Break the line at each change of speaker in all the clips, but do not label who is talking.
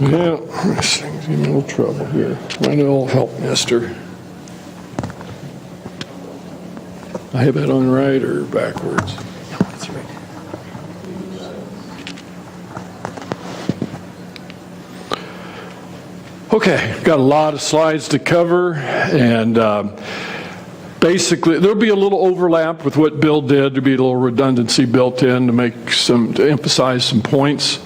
Yeah, this thing's in a little trouble here. I know it'll help, mister. I have that on right or backwards?
No, that's right.
Okay, got a lot of slides to cover, and basically there'll be a little overlap with what Bill did. There'll be a little redundancy built in to emphasize some points.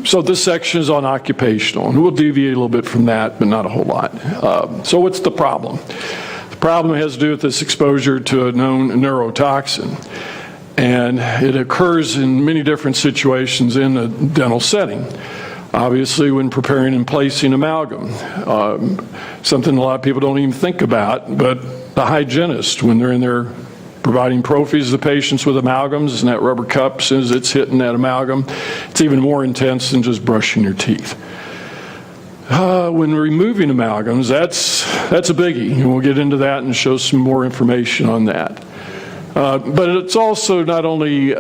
So this section is on occupational, and we'll deviate a little bit from that, but not a whole lot. So what's the problem? The problem has to do with this exposure to a known neurotoxin, and it occurs in many different situations in a dental setting. Obviously, when preparing and placing amalgam, something a lot of people don't even think about, but the hygienist, when they're in there providing prophies to patients with amalgams and that rubber cup, as soon as it's hitting that amalgam, it's even more intense than just brushing your teeth. When removing amalgams, that's a biggie, and we'll get into that and show some more information on that. But it's also not only,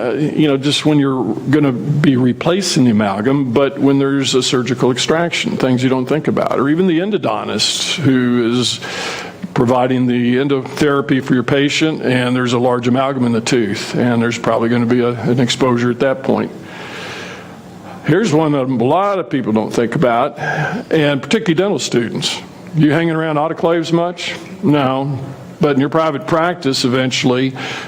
just when you're going to be replacing the amalgam, but when there's a surgical extraction, things you don't think about, or even the endodontist who is providing the endotherapy for your patient, and there's a large amalgam in the tooth, and there's probably going to be an exposure at that point. Here's one that a lot of people don't think about, and particularly dental students. You hanging around autoclaves much? No. But in your private practice, eventually,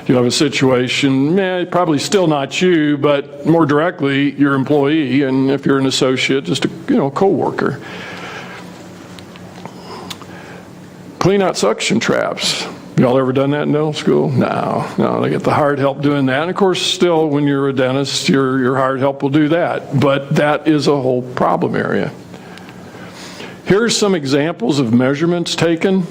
you have a situation, probably still not you, but more directly, your employee, and if you're an associate, just a co-worker. Clean out suction traps. Y'all ever done that in dental school? No, they get the hired help doing that. And of course, still, when you're a dentist, your hired help will do that. But that is a whole problem area. Here's some examples of measurements taken.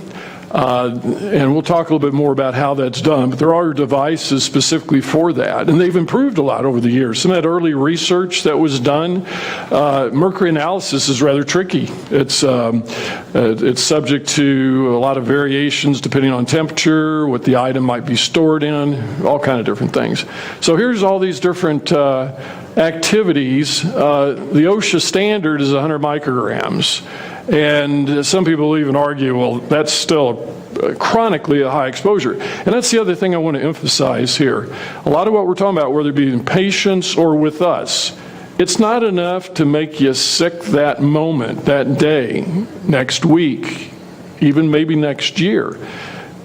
And we'll talk a little bit more about how that's done, but there are devices specifically for that, and they've improved a lot over the years. Some of that early research that was done, mercury analysis is rather tricky. It's subject to a lot of variations depending on temperature, what the item might be stored in, all kind of different things. So here's all these different activities. The OSHA standard is 100 micrograms. And some people even argue, well, that's still chronically a high exposure. And that's the other thing I want to emphasize here. A lot of what we're talking about, whether it be in patients or with us, it's not enough to make you sick that moment, that day, next week, even maybe next year.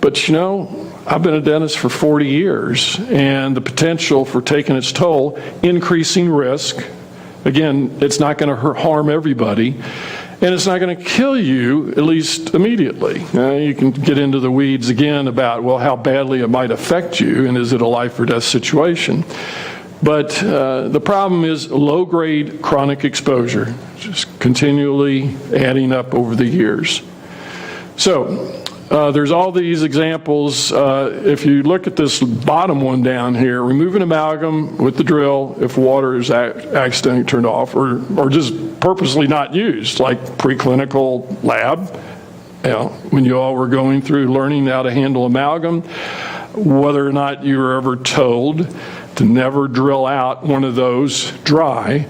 But I've been a dentist for 40 years, and the potential for taking its toll, increasing risk. Again, it's not going to harm everybody. And it's not going to kill you, at least immediately. You can get into the weeds again about, how badly it might affect you, and is it a life or death situation. But the problem is low-grade chronic exposure, just continually adding up over the years. So there's all these examples. If you look at this bottom one down here, remove an amalgam with the drill if water is accidentally turned off or just purposely not used, like preclinical lab. When you all were going through learning how to handle amalgam, whether or not you were ever told to never drill out one of those dry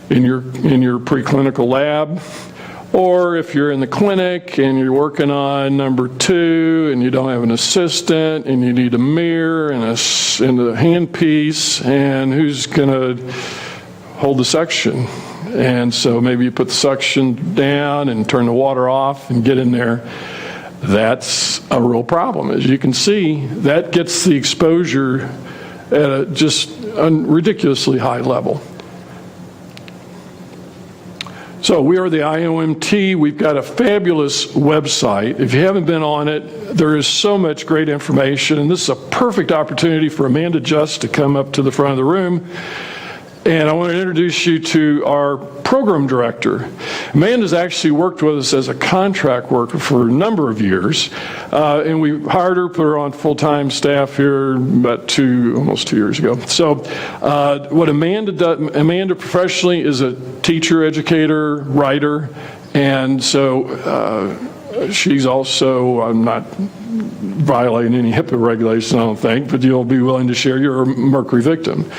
in your preclinical lab. Or if you're in the clinic and you're working on number 2 and you don't have an assistant and you need a mirror and a handpiece, and who's going to hold the suction? And so maybe you put the suction down and turn the water off and get in there. That's a real problem. As you can see, that gets the exposure at a just ridiculously high level. So we are the IAOMT. We've got a fabulous website. If you haven't been on it, there is so much great information, and this is a perfect opportunity for Amanda Just to come up to the front of the room. And I want to introduce you to our program director. Amanda's actually worked with us as a contract worker for a number of years, and we hired her, put her on full-time staff here about almost 2 years ago. So what Amanda does, Amanda professionally is a teacher, educator, writer, and so she's also, I'm not violating any HIPAA regulations, I don't think, but you'll be willing to share, you're a mercury victim.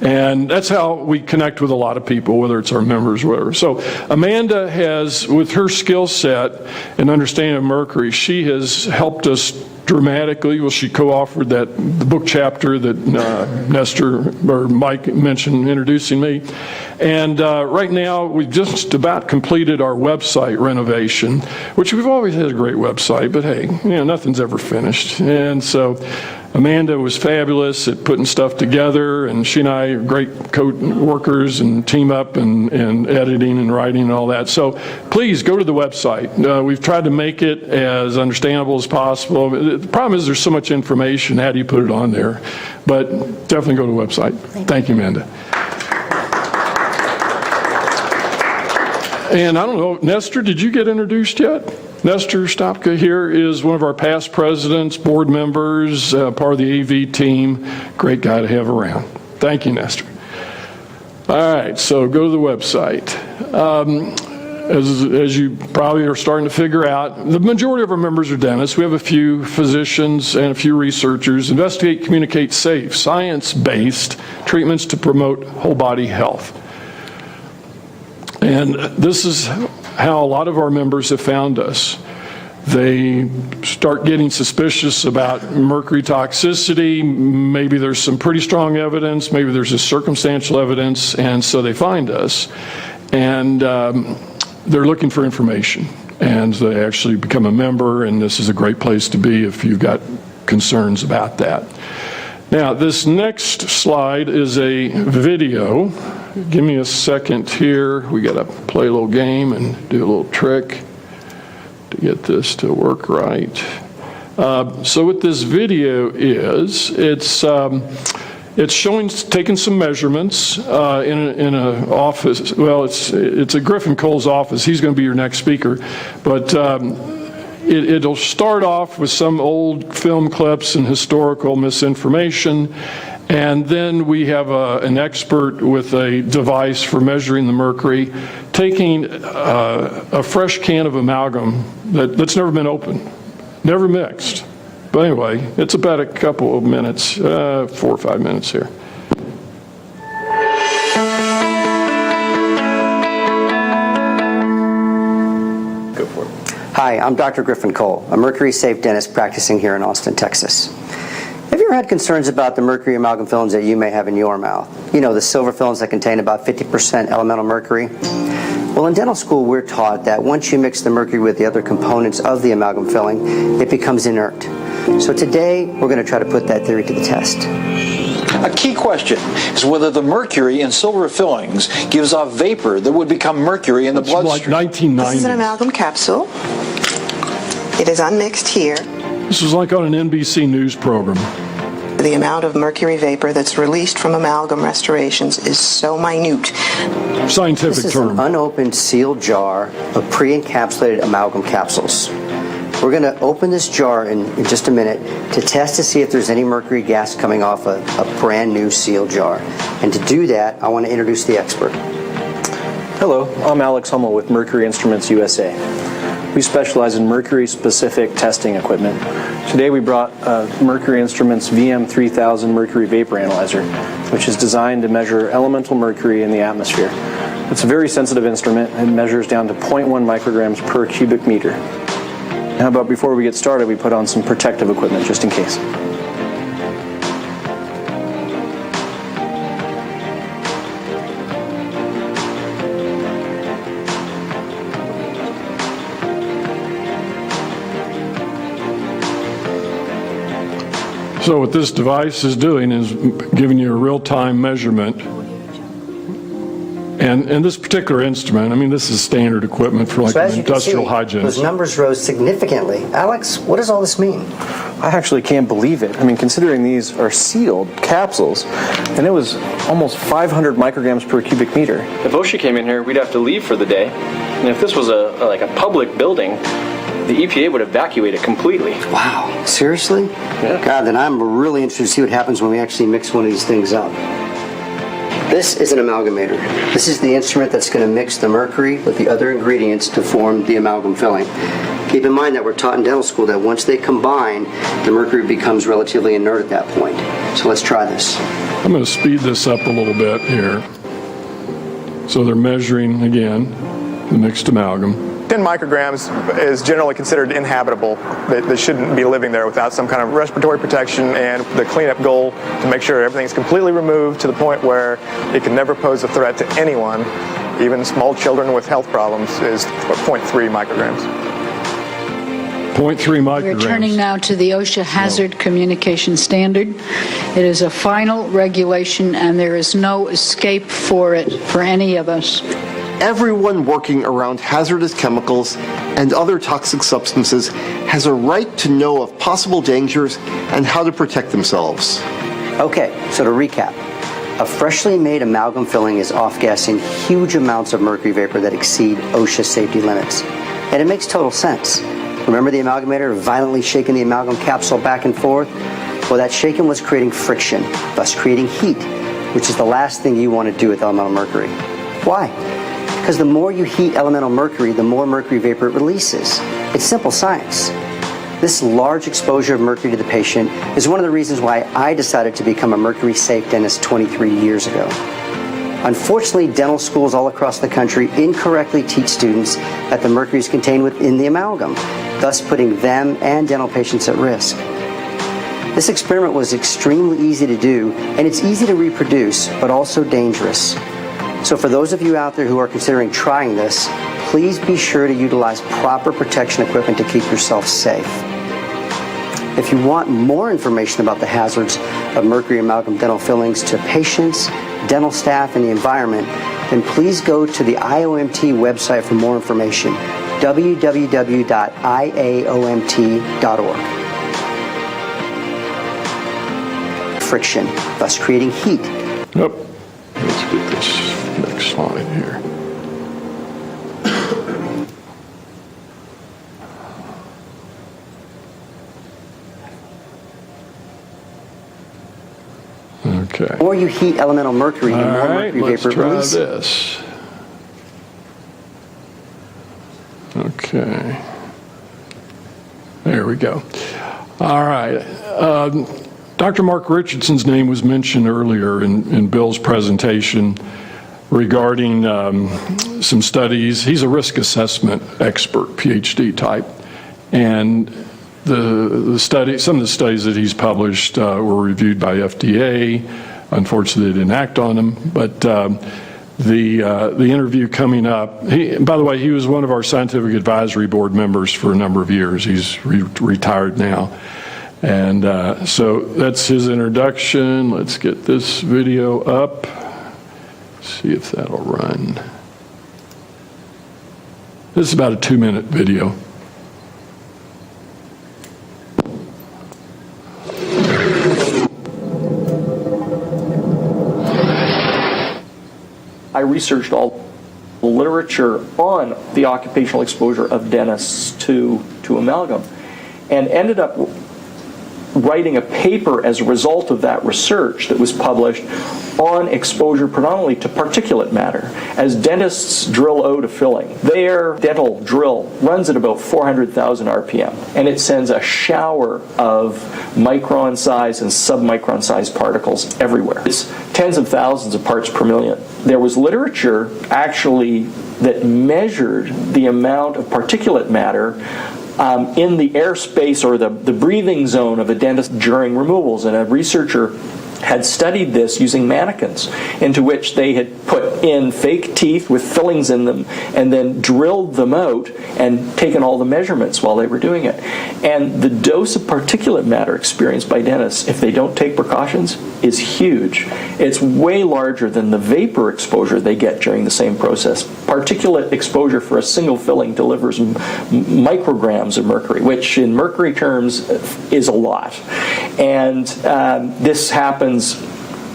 And that's how we connect with a lot of people, whether it's our members or whatever. So Amanda has, with her skill set and understanding of mercury, she has helped us dramatically. Well, she co-authored the book chapter that Nestor or Mike mentioned introducing me. And right now, we've just about completed our website renovation, which we've always had a great website, but hey, nothing's ever finished. And so Amanda was fabulous at putting stuff together, and she and I are great co-workers and team up and editing and writing and all that. So please go to the website. We've tried to make it as understandable as possible. The problem is there's so much information. How do you put it on there? But definitely go to the website. Thank you, Amanda. And I don't know, Nestor, did you get introduced yet? Nestor Stopka here is one of our past presidents, board members, part of the AV team. Great guy to have around. Thank you, Nestor. All right, so go to the website. As you probably are starting to figure out, the majority of our members are dentists. We have a few physicians and a few researchers. Investigate, communicate, safe, science-based treatments to promote whole body health. And this is how a lot of our members have found us. They start getting suspicious about mercury toxicity. Maybe there's some pretty strong evidence. Maybe there's just circumstantial evidence. And so they find us. And they're looking for information. And they actually become a member. And this is a great place to be if you've got concerns about that. Now, this next slide is a video. Give me a second here. We got to play a little game and do a little trick to get this to work right. So what this video is, it's showing, taking some measurements in an office. Well, it's at Griffin Koll's office. He's going to be your next speaker, but it'll start off with some old film clips and historical misinformation. And then we have an expert with a device for measuring the mercury, taking a fresh can of amalgam that's never been opened, never mixed. But anyway, it's about a couple of minutes, 4 or 5 minutes here. Go for it.
Hi, I'm Dr. Griffin Kall, a mercury-safe dentist practicing here in Austin, Texas. Have you ever had concerns about the mercury amalgam fillings that you may have in your mouth? You know, the silver fillings that contain about 50% elemental mercury? Well, in dental school, we're taught that once you mix the mercury with the other components of the amalgam filling, it becomes inert. So today, we're going to try to put that theory to the test.
A key question is whether the mercury in silver fillings gives off vapor that would become mercury in the bloodstream.
Like 1990.
This is an amalgam capsule. It is unmixed here.
This was like on an NBC News program.
The amount of mercury vapor that's released from amalgam restorations is so minute.
Scientific
This is
term.
an unopened sealed jar of pre-encapsulated amalgam capsules. We're going to open this jar in just a minute to test to see if there's any mercury gas coming off a brand new sealed jar. And to do that, I want to introduce the expert.
Hello, I'm Alex Hummel with Mercury Instruments USA. We specialize in mercury-specific testing equipment. Today we brought Mercury Instruments VM3000 Mercury Vapor Analyzer, which is designed to measure elemental mercury in the atmosphere. It's a very sensitive instrument and measures down to 0.1 micrograms per cubic meter. How about before we get started, we put on some protective equipment just in case.
So what this device is doing is giving you a real-time measurement. And this particular instrument, I mean, this is standard equipment for like an industrial hygienist.
Those numbers rose significantly. Alex, what does all this mean?
I actually can't believe it. I mean, considering these are sealed capsules, and it was almost 500 micrograms per cubic meter. If OSHA came in here, we'd have to leave for the day. And if this was like a public building, the EPA would evacuate it completely.
Wow, seriously?
Yeah.
God, then I'm really interested to see what happens when we actually mix one of these things up. This is an amalgamator. This is the instrument that's going to mix the mercury with the other ingredients to form the amalgam filling. Keep in mind that we're taught in dental school that once they combine, the mercury becomes relatively inert at that point. So let's try this.
I'm going to speed this up a little bit here. So they're measuring, again, the mixed amalgam.
10 micrograms is generally considered inhabitable. They shouldn't be living there without some kind of respiratory protection, and the cleanup goal to make sure everything's completely removed to the point where it can never pose a threat to anyone, even small children with health problems, is 0.3 micrograms.
0.3 micrograms.
We're turning now to the OSHA Hazard Communication Standard. It is a final regulation, and there is no escape for it for any of us.
Everyone working around hazardous chemicals and other toxic substances has a right to know of possible dangers and how to protect themselves.
Okay, so to recap, a freshly made amalgam filling is off-gassing huge amounts of mercury vapor that exceed OSHA safety limits. And it makes total sense. Remember the amalgamator violently shaking the amalgam capsule back and forth? Well, that shaking was creating friction, thus creating heat, which is the last thing you want to do with elemental mercury. Why? Because the more you heat elemental mercury, the more mercury vapor it releases. It's simple science. This large exposure of mercury to the patient is one of the reasons why I decided to become a mercury-safe dentist 23 years ago. Unfortunately, dental schools all across the country incorrectly teach students that the mercury is contained within the amalgam, thus putting them and dental patients at risk. This experiment was extremely easy to do, and it's easy to reproduce, but also dangerous. So for those of you out there who are considering trying this, please be sure to utilize proper protection equipment to keep yourself safe. If you want more information about the hazards of mercury amalgam dental fillings to patients, dental staff, and the environment, then please go to the IAOMT website for more information, www.iaomt.org. Friction, thus creating heat.
Yep. Let's get this next slide here. Okay.
The more you heat elemental mercury, the
All
more
right,
mercury
let's
vapor
try
releases.
this. Okay. There we go. All right. Dr. Mark Richardson's name was mentioned earlier in Bill's presentation regarding some studies. He's a risk assessment expert, PhD type, and some of the studies that he's published were reviewed by FDA. Unfortunately, they didn't act on them, but the interview coming up, by the way, he was one of our scientific advisory board members for a number of years. He's retired now. And so that's his introduction. Let's get this video up. See if that'll run. This is about a 2-minute video.
I researched all the literature on the occupational exposure of dentists to amalgam and ended up writing a paper as a result of that research that was published on exposure predominantly to particulate matter. As dentists drill out a filling, their dental drill runs at about 400,000 RPM, and it sends a shower of micron size and submicron size particles everywhere. It's tens of thousands of parts per million. There was literature actually that measured the amount of particulate matter in the airspace or the breathing zone of a dentist during removals, and a researcher had studied this using mannequins into which they had put in fake teeth with fillings in them and then drilled them out and taken all the measurements while they were doing it. And the dose of particulate matter experienced by dentists, if they don't take precautions, is huge. It's way larger than the vapor exposure they get during the same process. Particulate exposure for a single filling delivers micrograms of mercury, which in mercury terms is a lot. And this happens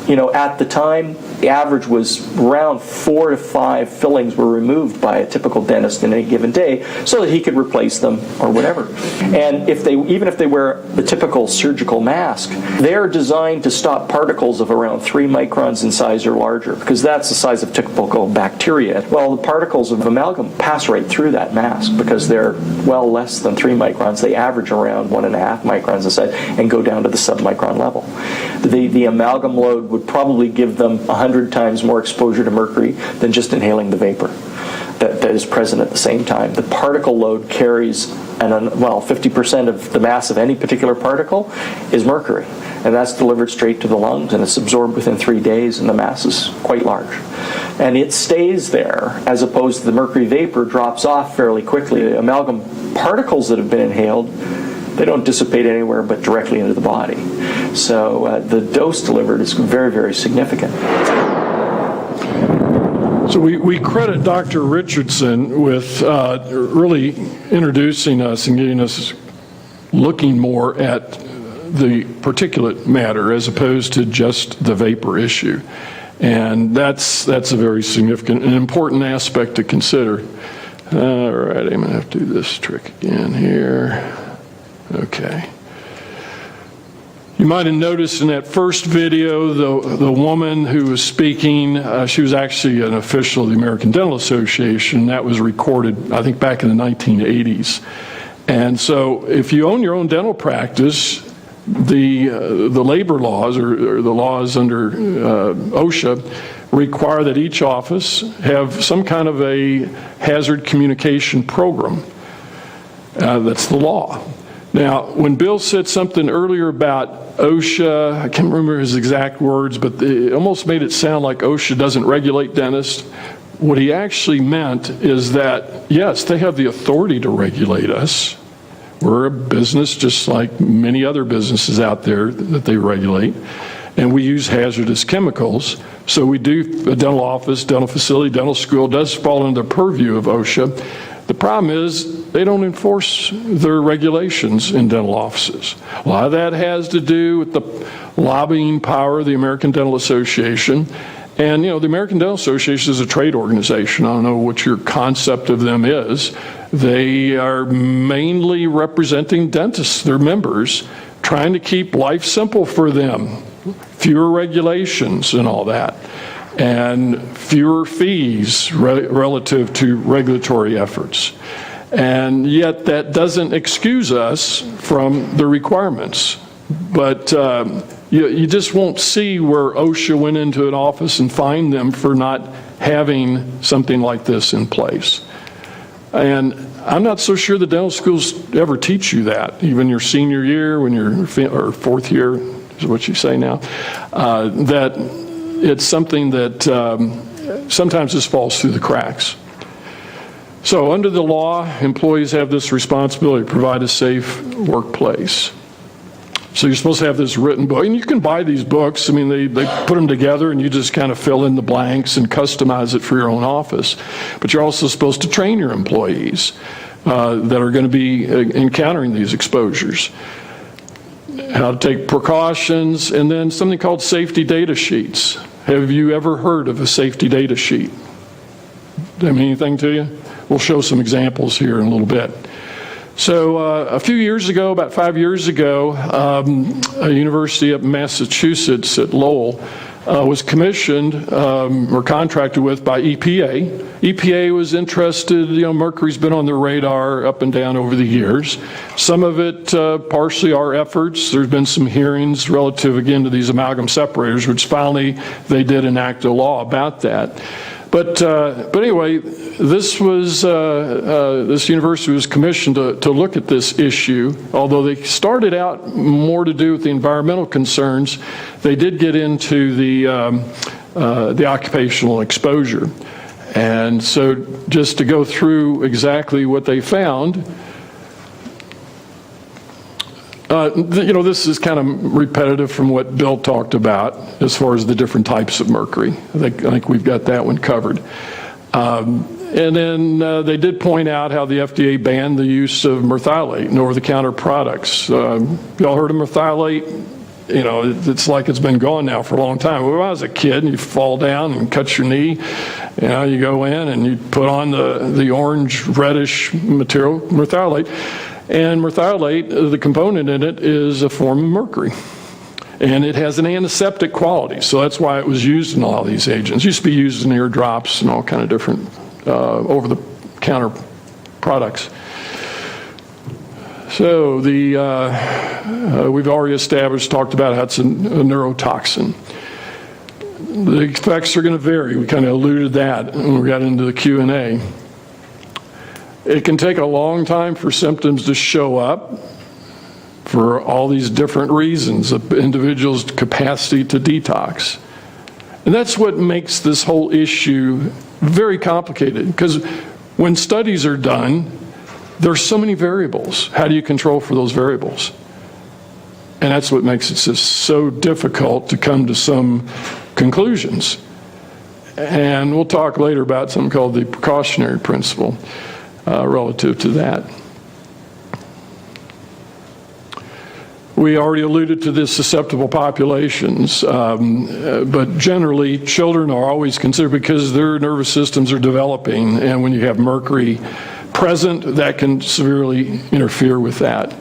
at the time, the average was around 4 to 5 fillings were removed by a typical dentist in any given day so that he could replace them or whatever. And even if they wear the typical surgical mask, they're designed to stop particles of around 3 microns in size or larger, because that's the size of typical bacteria. Well, the particles of amalgam pass right through that mask because they're well less than 3 microns. They average around 1.5 microns in size and go down to the submicron level. The amalgam load would probably give them 100 times more exposure to mercury than just inhaling the vapor that is present at the same time. The particle load carries, 50% of the mass of any particular particle is mercury, and that's delivered straight to the lungs, and it's absorbed within 3 days, and the mass is quite large. And it stays there, as opposed to the mercury vapor drops off fairly quickly. The amalgam particles that have been inhaled, they don't dissipate anywhere but directly into the body. So the dose delivered is very, very significant.
So we credit Dr. Richardson with really introducing us and getting us looking more at the particulate matter as opposed to just the vapor issue. And that's a very significant and important aspect to consider. All right, I'm going to have to do this trick again here. Okay. You might have noticed in that first video, the woman who was speaking, she was actually an official of the American Dental Association. That was recorded, I think, back in the 1980s. And so if you own your own dental practice, the labor laws or the laws under OSHA require that each office have some kind of a hazard communication program. That's the law. Now, when Bill said something earlier about OSHA, I can't remember his exact words, but it almost made it sound like OSHA doesn't regulate dentists. What he actually meant is that, yes, they have the authority to regulate us. We're a business just like many other businesses out there that they regulate, and we use hazardous chemicals. So we do, a dental office, dental facility, dental school does fall under the purview of OSHA. The problem is they don't enforce their regulations in dental offices. A lot of that has to do with the lobbying power of the American Dental Association. And, the American Dental Association is a trade organization. I don't know what your concept of them is. They are mainly representing dentists, their members, trying to keep life simple for them. Fewer regulations and all that. And fewer fees relative to regulatory efforts. And yet that doesn't excuse us from the requirements. But you just won't see where OSHA went into an office and fined them for not having something like this in place. And I'm not so sure the dental schools ever teach you that, even your senior year, when you're, or fourth year is what you say now, that it's something that sometimes just falls through the cracks. So under the law, employees have this responsibility to provide a safe workplace. So you're supposed to have this written book, and you can buy these books. I mean, they put them together and you just kind of fill in the blanks and customize it for your own office. But you're also supposed to train your employees that are going to be encountering these exposures. How to take precautions, and then something called safety data sheets. Have you ever heard of a safety data sheet? Does that mean anything to you? We'll show some examples here in a little bit. So a few years ago, about 5 years ago, a university up in Massachusetts at Lowell was commissioned or contracted with by EPA. EPA was interested, mercury's been on their radar up and down over the years. Some of it partially our efforts. There's been some hearings relative again to these amalgam separators, which finally they did enact a law about that. But anyway, this university was commissioned to look at this issue. Although they started out more to do with the environmental concerns, they did get into the occupational exposure. And so just to go through exactly what they found, this is kind of repetitive from what Bill talked about as far as the different types of mercury. I think we've got that one covered. And then they did point out how the FDA banned the use of merthiolate and over-the-counter products. Y'all heard of merthiolate? it's like it's been gone now for a long time. When I was a kid and you fall down and cut your knee, you go in and you put on the orange reddish material, merthiolate, and merthiolate, the component in it is a form of mercury. And it has an antiseptic quality, so that's why it was used in all these agents. It used to be used in ear drops and all kind of different over-the-counter products. So we've already talked about how it's a neurotoxin. The effects are going to vary. We kind of alluded to that when we got into the Q&A. It can take a long time for symptoms to show up for all these different reasons of individuals' capacity to detox. And that's what makes this whole issue very complicated, because when studies are done, there's so many variables. How do you control for those variables? And that's what makes it just so difficult to come to some conclusions. And we'll talk later about something called the precautionary principle relative to that. We already alluded to the susceptible populations, but generally children are always considered because their nervous systems are developing, and when you have mercury present, that can severely interfere with that.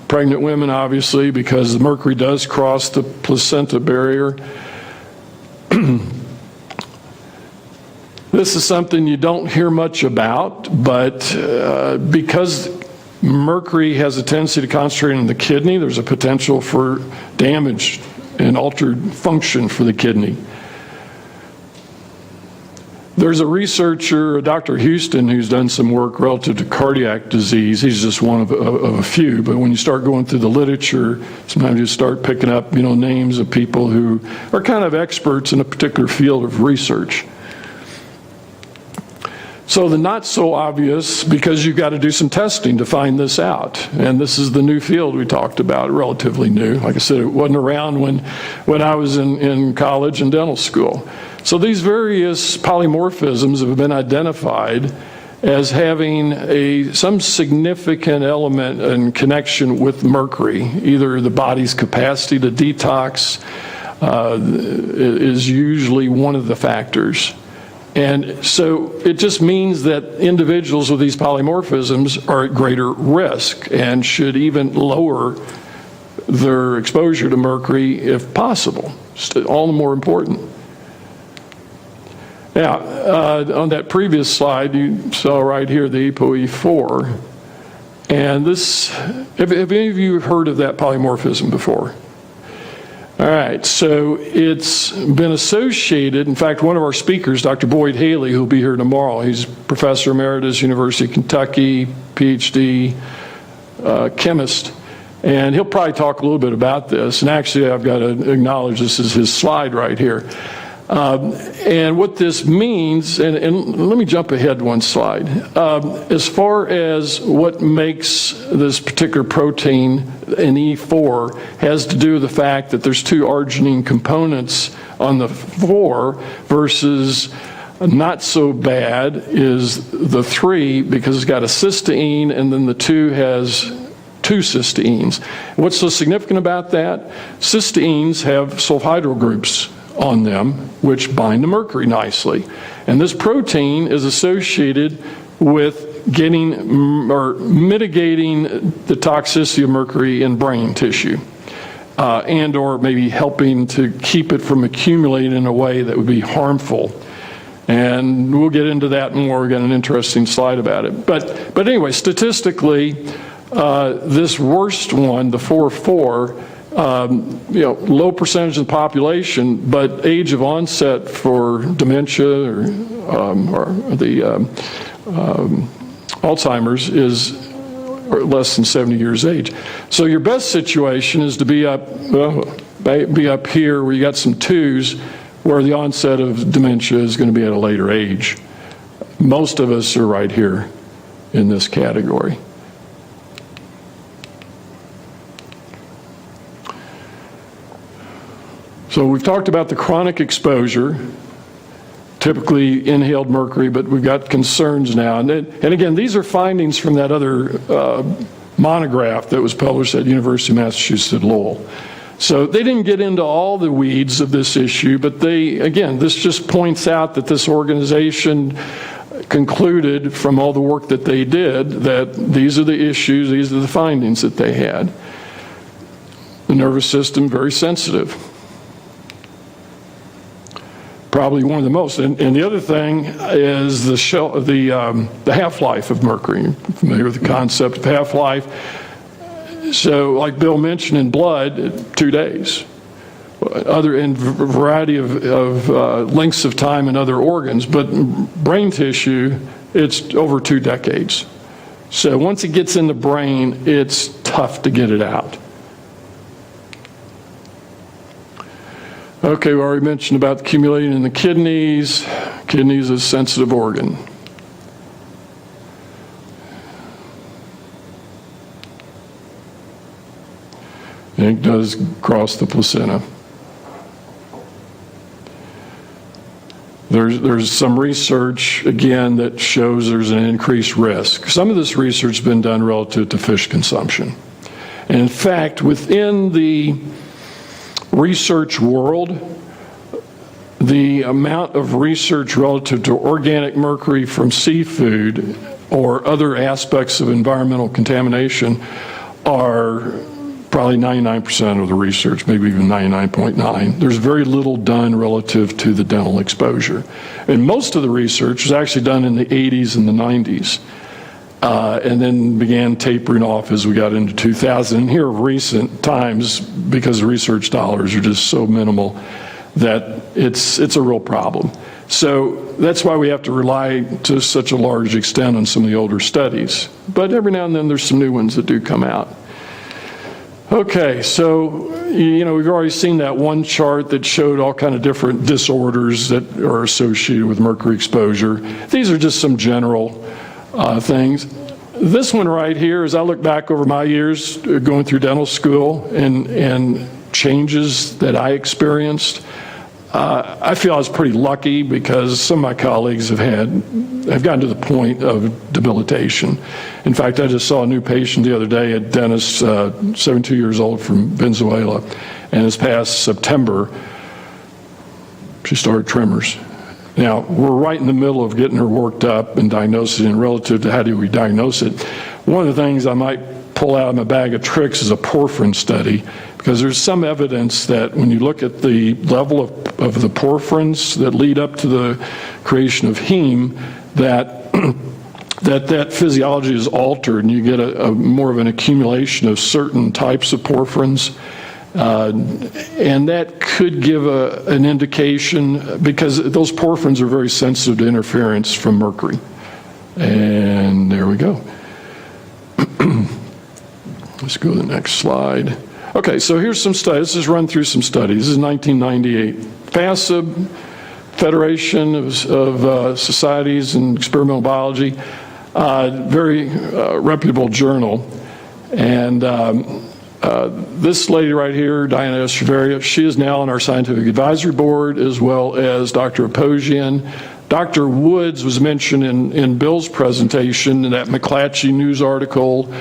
Pregnant women, obviously, because the mercury does cross the placenta barrier. This is something you don't hear much about, but because mercury has a tendency to concentrate in the kidney, there's a potential for damage and altered function for the kidney. There's a researcher, Dr. Houston, who's done some work relative to cardiac disease. He's just one of a few, but when you start going through the literature, sometimes you start picking up, names of people who are kind of experts in a particular field of research. So the not so obvious, because you've got to do some testing to find this out. And this is the new field we talked about, relatively new. Like I said, it wasn't around when I was in college and dental school. So these various polymorphisms have been identified as having some significant element and connection with mercury. Either the body's capacity to detox is usually one of the factors. And so it just means that individuals with these polymorphisms are at greater risk and should even lower their exposure to mercury if possible. It's all the more important. Now, on that previous slide, you saw right here the ApoE4. And this, have any of you heard of that polymorphism before? All right, so it's been associated, in fact, one of our speakers, Dr. Boyd Haley, who'll be here tomorrow, he's Professor Emeritus, University of Kentucky, PhD, chemist, and he'll probably talk a little bit about this. And actually, I've got to acknowledge this is his slide right here. And what this means, and let me jump ahead one slide. As far as what makes this particular protein, an E4, has to do with the fact that there's two arginine components on the 4 versus not so bad is the 3, because it's got a cysteine, and then the 2 has 2 cysteines. What's so significant about that? Cysteines have sulfhydryl groups on them, which bind to mercury nicely. And this protein is associated with getting or mitigating the toxicity of mercury in brain tissue, and or maybe helping to keep it from accumulating in a way that would be harmful. And we'll get into that more. We've got an interesting slide about it. But anyway, statistically, this worst one, the 4-4, low percentage of the population, but age of onset for dementia or the Alzheimer's is less than 70 years age. So your best situation is to be up here where you got some 2s, where the onset of dementia is going to be at a later age. Most of us are right here in this category. So we've talked about the chronic exposure, typically inhaled mercury, but we've got concerns now. And again, these are findings from that other monograph that was published at University of Massachusetts at Lowell. So they didn't get into all the weeds of this issue, but this just points out that this organization concluded from all the work that they did that these are the issues, these are the findings that they had. The nervous system, very sensitive. Probably one of the most. And the other thing is the half-life of mercury. You're familiar with the concept of half-life? So, like Bill mentioned, in blood, 2 days. In a variety of lengths of time in other organs, but brain tissue, it's over 2 decades. So once it gets in the brain, it's tough to get it out. Okay, we already mentioned about accumulating in the kidneys. Kidneys is a sensitive organ. And it does cross the placenta. There's some research, again, that shows there's an increased risk. Some of this research has been done relative to fish consumption. And in fact, within the research world, the amount of research relative to organic mercury from seafood or other aspects of environmental contamination are probably 99% of the research, maybe even 99.9. There's very little done relative to the dental exposure. And most of the research was actually done in the 80s and the 90s, and then began tapering off as we got into 2000. And here of recent times, because the research dollars are just so minimal, that it's a real problem. So that's why we have to rely to such a large extent on some of the older studies. But every now and then there's some new ones that do come out. Okay, so, we've already seen that one chart that showed all kind of different disorders that are associated with mercury exposure. These are just some general things. This one right here, as I look back over my years going through dental school and changes that I experienced, I feel I was pretty lucky because some of my colleagues have gotten to the point of debilitation. In fact, I just saw a new patient the other day, a dentist, 72 years old from Venezuela, and this past September, she started tremors. Now, we're right in the middle of getting her worked up and diagnosing, and relative to how do we diagnose it. One of the things I might pull out of my bag of tricks is a porphyrin study, because there's some evidence that when you look at the level of the porphyrins that lead up to the creation of heme, that physiology is altered and you get a more of an accumulation of certain types of porphyrins. And that could give an indication, because those porphyrins are very sensitive to interference from mercury. And there we go. Let's go to the next slide. Okay, so here's some studies. Let's just run through some studies. This is 1998. FASB, Federation of Societies in Experimental Biology, very reputable journal. And this lady right here, Diana Echeverria, she is now on our scientific advisory board, as well as Dr. Aposian. Dr. Woods was mentioned in Bill's presentation in that McClatchy news article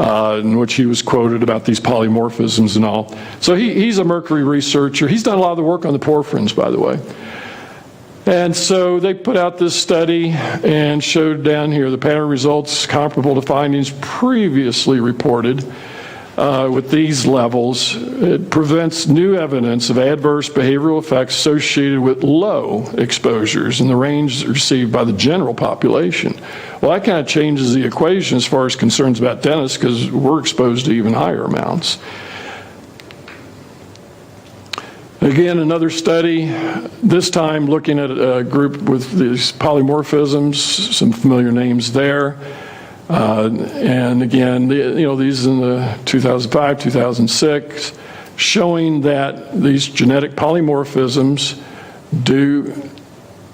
in which he was quoted about these polymorphisms and all. So he's a mercury researcher. He's done a lot of the work on the porphyrins, by the way. And so they put out this study and showed down here the pattern results comparable to findings previously reported with these levels. It prevents new evidence of adverse behavioral effects associated with low exposures in the range received by the general population. Well, that kind of changes the equation as far as concerns about dentists, because we're exposed to even higher amounts. Again, another study, this time looking at a group with these polymorphisms, some familiar names there. And again, these in the 2005, 2006, showing that these genetic polymorphisms do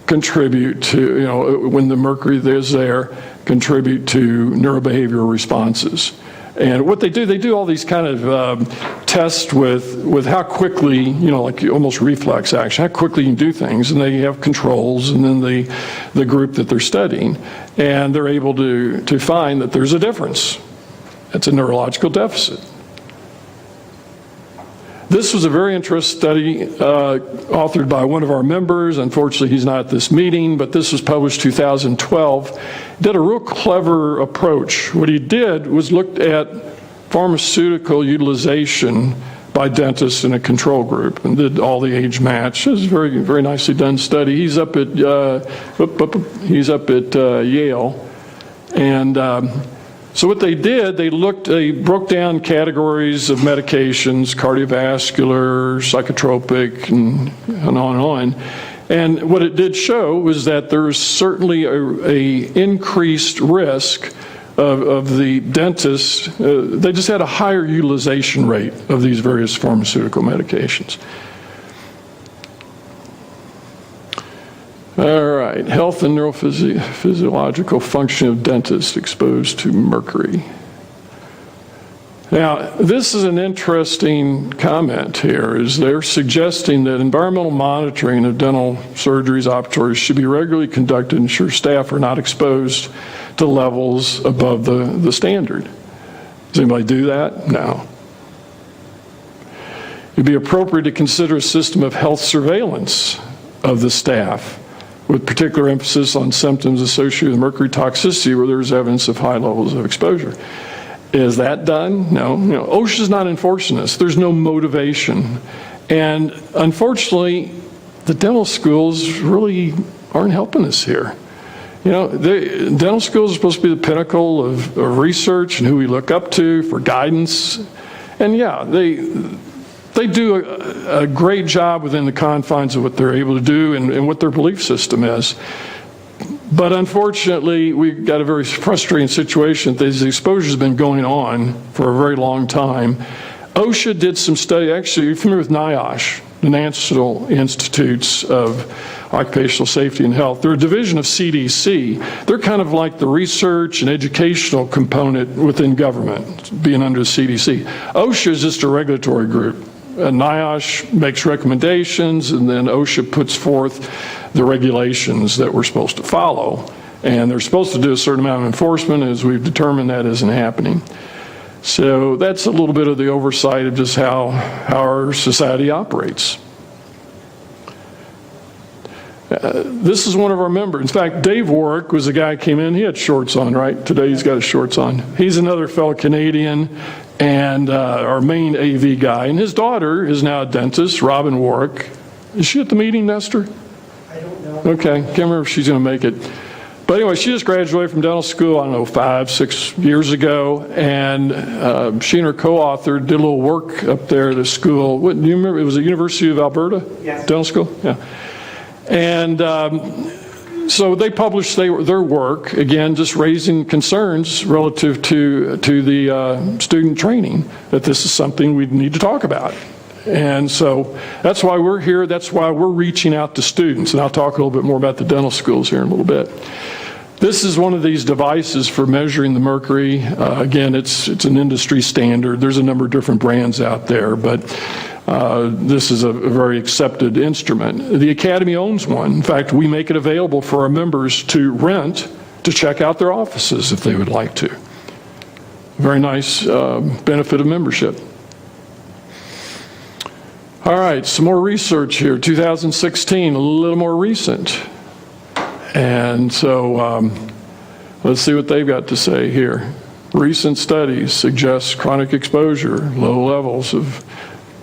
contribute to, when the mercury is there, contribute to neurobehavioral responses. And what they do all these kind of tests with how quickly, like almost reflex action, how quickly you can do things. And they have controls, and then the group that they're studying. And they're able to find that there's a difference. It's a neurological deficit. This was a very interesting study authored by one of our members. Unfortunately, he's not at this meeting, but this was published 2012. Did a real clever approach. What he did was looked at pharmaceutical utilization by dentists in a control group and did all the age match. It was a very, very nicely done study. He's up at Yale, and so what they did, they broke down categories of medications, cardiovascular, psychotropic, and on and on. And what it did show was that there's certainly a increased risk of the dentists. They just had a higher utilization rate of these various pharmaceutical medications. All right, health and neurophysiological function of dentists exposed to mercury. Now, this is an interesting comment here, is they're suggesting that environmental monitoring of dental surgeries, operatories should be regularly conducted to ensure staff are not exposed to levels above the standard. Does anybody do that? No. It'd be appropriate to consider a system of health surveillance of the staff, with particular emphasis on symptoms associated with mercury toxicity where there's evidence of high levels of exposure. Is that done? No. OSHA's not enforcing this. There's no motivation. And unfortunately, the dental schools really aren't helping us here. Dental schools are supposed to be the pinnacle of research and who we look up to for guidance. And yeah, they do a great job within the confines of what they're able to do and what their belief system is. But unfortunately, we've got a very frustrating situation. These exposures have been going on for a very long time. OSHA did some study. Actually, you're familiar with NIOSH, the National Institutes of Occupational Safety and Health. They're a division of CDC. They're kind of like the research and educational component within government, being under the CDC. OSHA is just a regulatory group. NIOSH makes recommendations, and then OSHA puts forth the regulations that we're supposed to follow. And they're supposed to do a certain amount of enforcement, as we've determined that isn't happening. So that's a little bit of the oversight of just how our society operates. This is one of our members. In fact, Dave Warwick was the guy who came in. He had shorts on, right? Today he's got his shorts on. He's another fellow Canadian and our main AV guy. And his daughter is now a dentist, Robin Warwick. Is she at the meeting, Nestor?
I don't know.
Okay, can't remember if she's going to make it. But anyway, she just graduated from dental school, I don't know, 5-6 years ago. And she and her co-author did a little work up there at the school. What, do you remember? It was the University of Alberta?
Yes.
Dental school? Yeah. And so they published their work, again, just raising concerns relative to the student training, that this is something we need to talk about. And so that's why we're here. That's why we're reaching out to students. And I'll talk a little bit more about the dental schools here in a little bit. This is one of these devices for measuring the mercury. Again, it's an industry standard. There's a number of different brands out there, but this is a very accepted instrument. The Academy owns one. In fact, we make it available for our members to rent to check out their offices if they would like to. Very nice benefit of membership. All right, some more research here. 2016, a little more recent. And so let's see what they've got to say here. Recent studies suggest chronic exposure, low levels of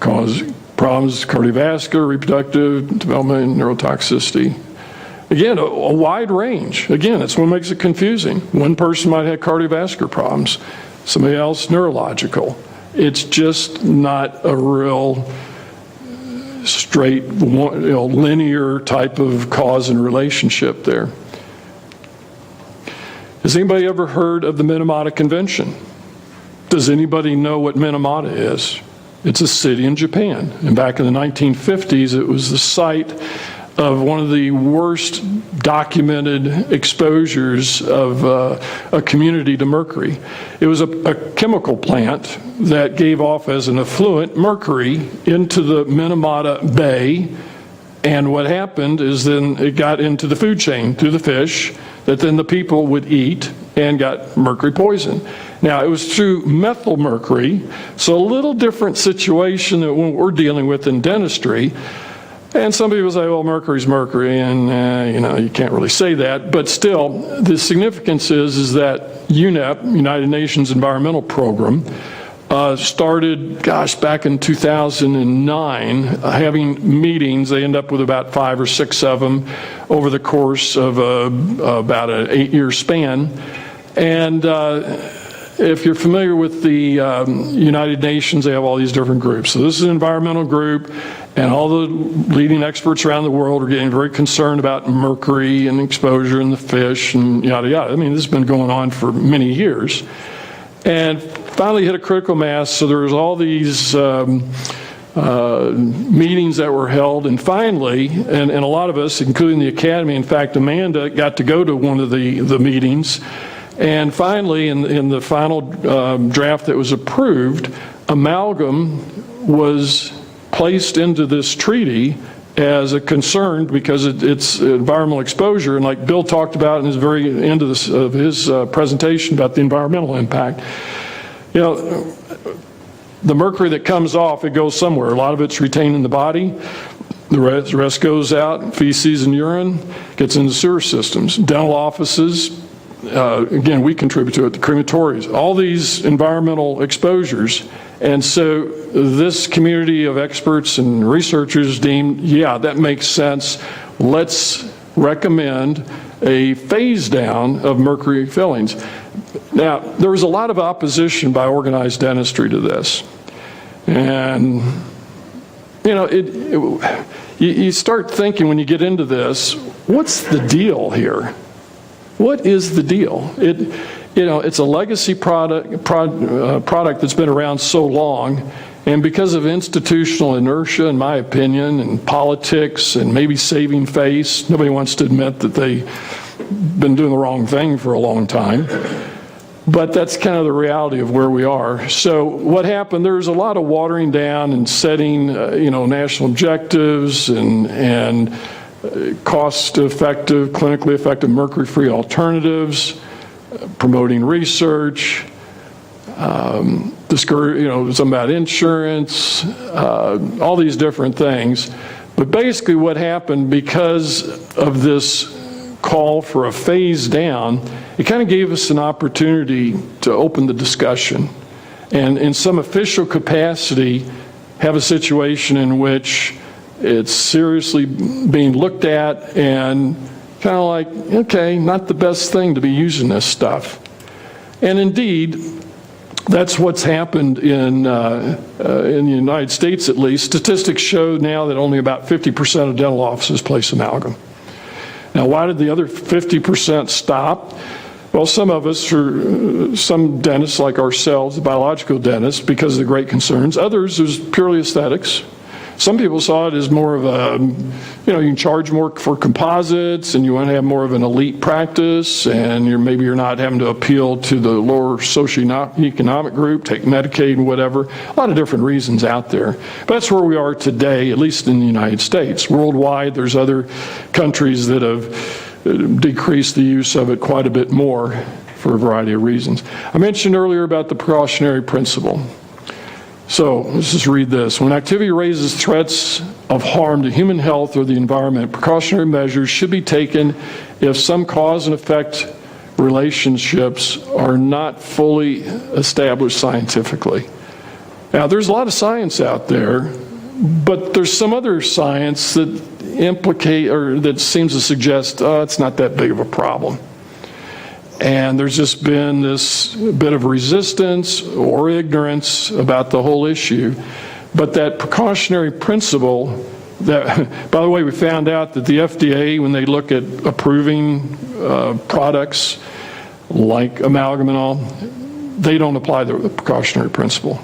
cause problems, cardiovascular, reproductive, development, and neurotoxicity. Again, a wide range. Again, that's what makes it confusing. One person might have cardiovascular problems, somebody else neurological. It's just not a real straight, linear type of cause and relationship there. Has anybody ever heard of the Minamata Convention? Does anybody know what Minamata is? It's a city in Japan. And back in the 1950s, it was the site of one of the worst documented exposures of a community to mercury. It was a chemical plant that gave off as an effluent mercury into the Minamata Bay. And what happened is then it got into the food chain through the fish that then the people would eat and got mercury poison. Now, it was through methyl mercury, so a little different situation than what we're dealing with in dentistry. And some people say, well, mercury's mercury, and you can't really say that. But still, the significance is that UNEP, United Nations Environmental Program, started, back in 2009, having meetings. They end up with about 5 or 6 of them over the course of about an 8-year span. And if you're familiar with the United Nations, they have all these different groups. So this is an environmental group, and all the leading experts around the world are getting very concerned about mercury and exposure in the fish and yada yada. I mean, this has been going on for many years. And finally hit a critical mass, so there was all these meetings that were held, and finally, and a lot of us, including the Academy, in fact, Amanda got to go to one of the meetings, and finally, in the final draft that was approved, amalgam was placed into this treaty as a concern because it's environmental exposure, and like Bill talked about in his very end of his presentation about the environmental impact. The mercury that comes off, it goes somewhere. A lot of it's retained in the body. The rest goes out, feces and urine, gets into sewer systems. Dental offices, again, we contribute to it, the crematories, all these environmental exposures. And so this community of experts and researchers deemed, yeah, that makes sense. Let's recommend a phase down of mercury fillings. Now, there was a lot of opposition by organized dentistry to this. And, you start thinking when you get into this, what's the deal here? What is the deal? It's a legacy product that's been around so long, and because of institutional inertia, in my opinion, and politics, and maybe saving face, nobody wants to admit that they've been doing the wrong thing for a long time. But that's kind of the reality of where we are. So what happened, there's a lot of watering down and setting, national objectives and cost-effective, clinically effective mercury-free alternatives, promoting research, something about insurance, all these different things. But basically what happened, because of this call for a phase down, it kind of gave us an opportunity to open the discussion and in some official capacity have a situation in which it's seriously being looked at and kind of like, okay, not the best thing to be using this stuff. And indeed, that's what's happened in the United States, at least. Statistics show now that only about 50% of dental offices place amalgam. Now, why did the other 50% stop? Well, some of us, or some dentists like ourselves, the biological dentists, because of the great concerns. Others, it was purely aesthetics. Some people saw it as more of a, you can charge more for composites and you want to have more of an elite practice, and maybe you're not having to appeal to the lower socioeconomic group, take Medicaid and whatever. A lot of different reasons out there. But that's where we are today, at least in the United States. Worldwide, there's other countries that have decreased the use of it quite a bit more for a variety of reasons. I mentioned earlier about the precautionary principle. So let's just read this. When activity raises threats of harm to human health or the environment, precautionary measures should be taken if some cause and effect relationships are not fully established scientifically. Now, there's a lot of science out there, but there's some other science that implicate or that seems to suggest, it's not that big of a problem. And there's just been this bit of resistance or ignorance about the whole issue. But that precautionary principle, that, by the way, we found out that the FDA, when they look at approving products like amalgam and all, they don't apply the precautionary principle.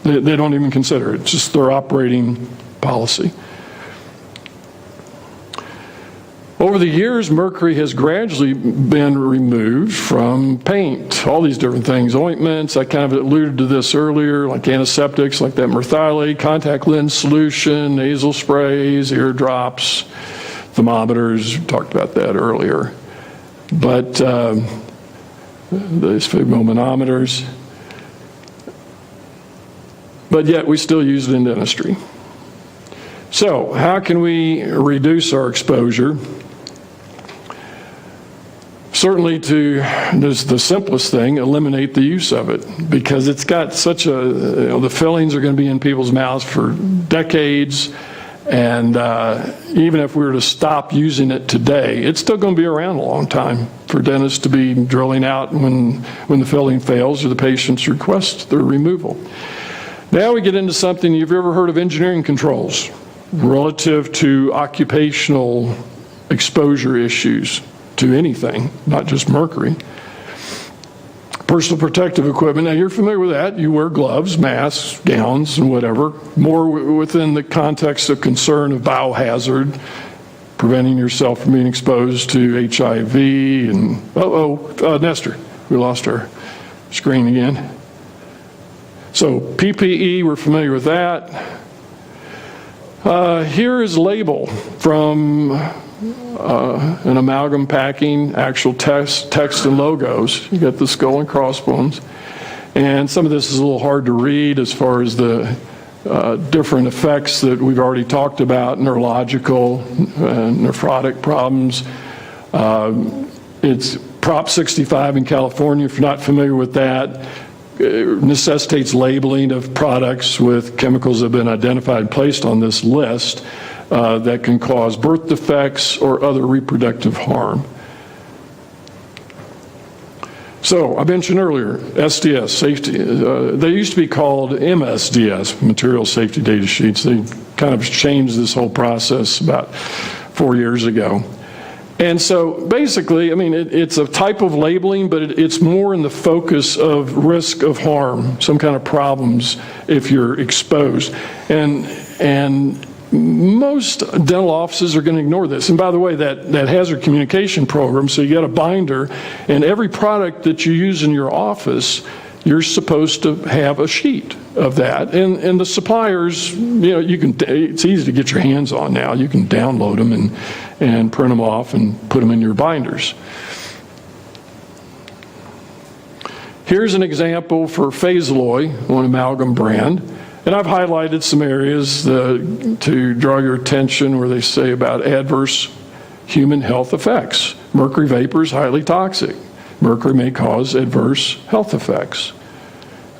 They don't even consider it. It's just their operating policy. Over the years, mercury has gradually been removed from paint, all these different things, ointments. I kind of alluded to this earlier, like antiseptics, like that merthiolate, contact lens solution, nasal sprays, ear drops, thermometers, we talked about that earlier. But the sphygmomanometers. but yet we still use it in dentistry. So how can we reduce our exposure? Certainly the simplest thing, eliminate the use of it, because it's got such the fillings are going to be in people's mouths for decades, and even if we were to stop using it today, it's still going to be around a long time for dentists to be drilling out when the filling fails or the patients request their removal. Now we get into something, you've ever heard of engineering controls relative to occupational exposure issues to anything, not just mercury. Personal protective equipment, now you're familiar with that. You wear gloves, masks, gowns, and whatever. More within the context of concern of biohazard, preventing yourself from being exposed to HIV and, Nestor, we lost our screen again. So PPE, we're familiar with that. Here is a label from an amalgam packing, actual text and logos. You got the skull and crossbones. And some of this is a little hard to read as far as the different effects that we've already talked about, neurological, nephrotic problems. It's Prop 65 in California, if you're not familiar with that. It necessitates labeling of products with chemicals that have been identified and placed on this list that can cause birth defects or other reproductive harm. So I mentioned earlier, SDS, safety. They used to be called MSDS, Material Safety Data Sheets. They kind of changed this whole process about 4 years ago. And so basically, I mean, it's a type of labeling, but it's more in the focus of risk of harm, some kind of problems if you're exposed. And most dental offices are going to ignore this. And by the way, that hazard communication program, so you get a binder, and every product that you use in your office, you're supposed to have a sheet of that. And the suppliers, it's easy to get your hands on now. You can download them and print them off and put them in your binders. Here's an example for Phasaloy, one amalgam brand. And I've highlighted some areas to draw your attention where they say about adverse human health effects. Mercury vapor is highly toxic. Mercury may cause adverse health effects.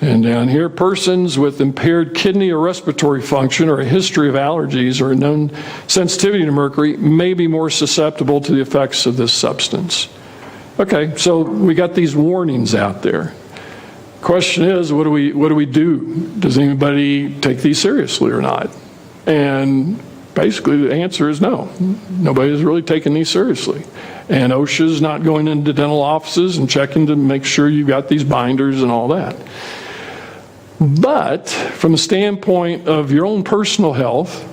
And down here, persons with impaired kidney or respiratory function or a history of allergies or a known sensitivity to mercury may be more susceptible to the effects of this substance. Okay, so we got these warnings out there. Question is, what do we do? Does anybody take these seriously or not? And basically the answer is no. Nobody's really taking these seriously. And OSHA's not going into dental offices and checking to make sure you've got these binders and all that. But from the standpoint of your own personal health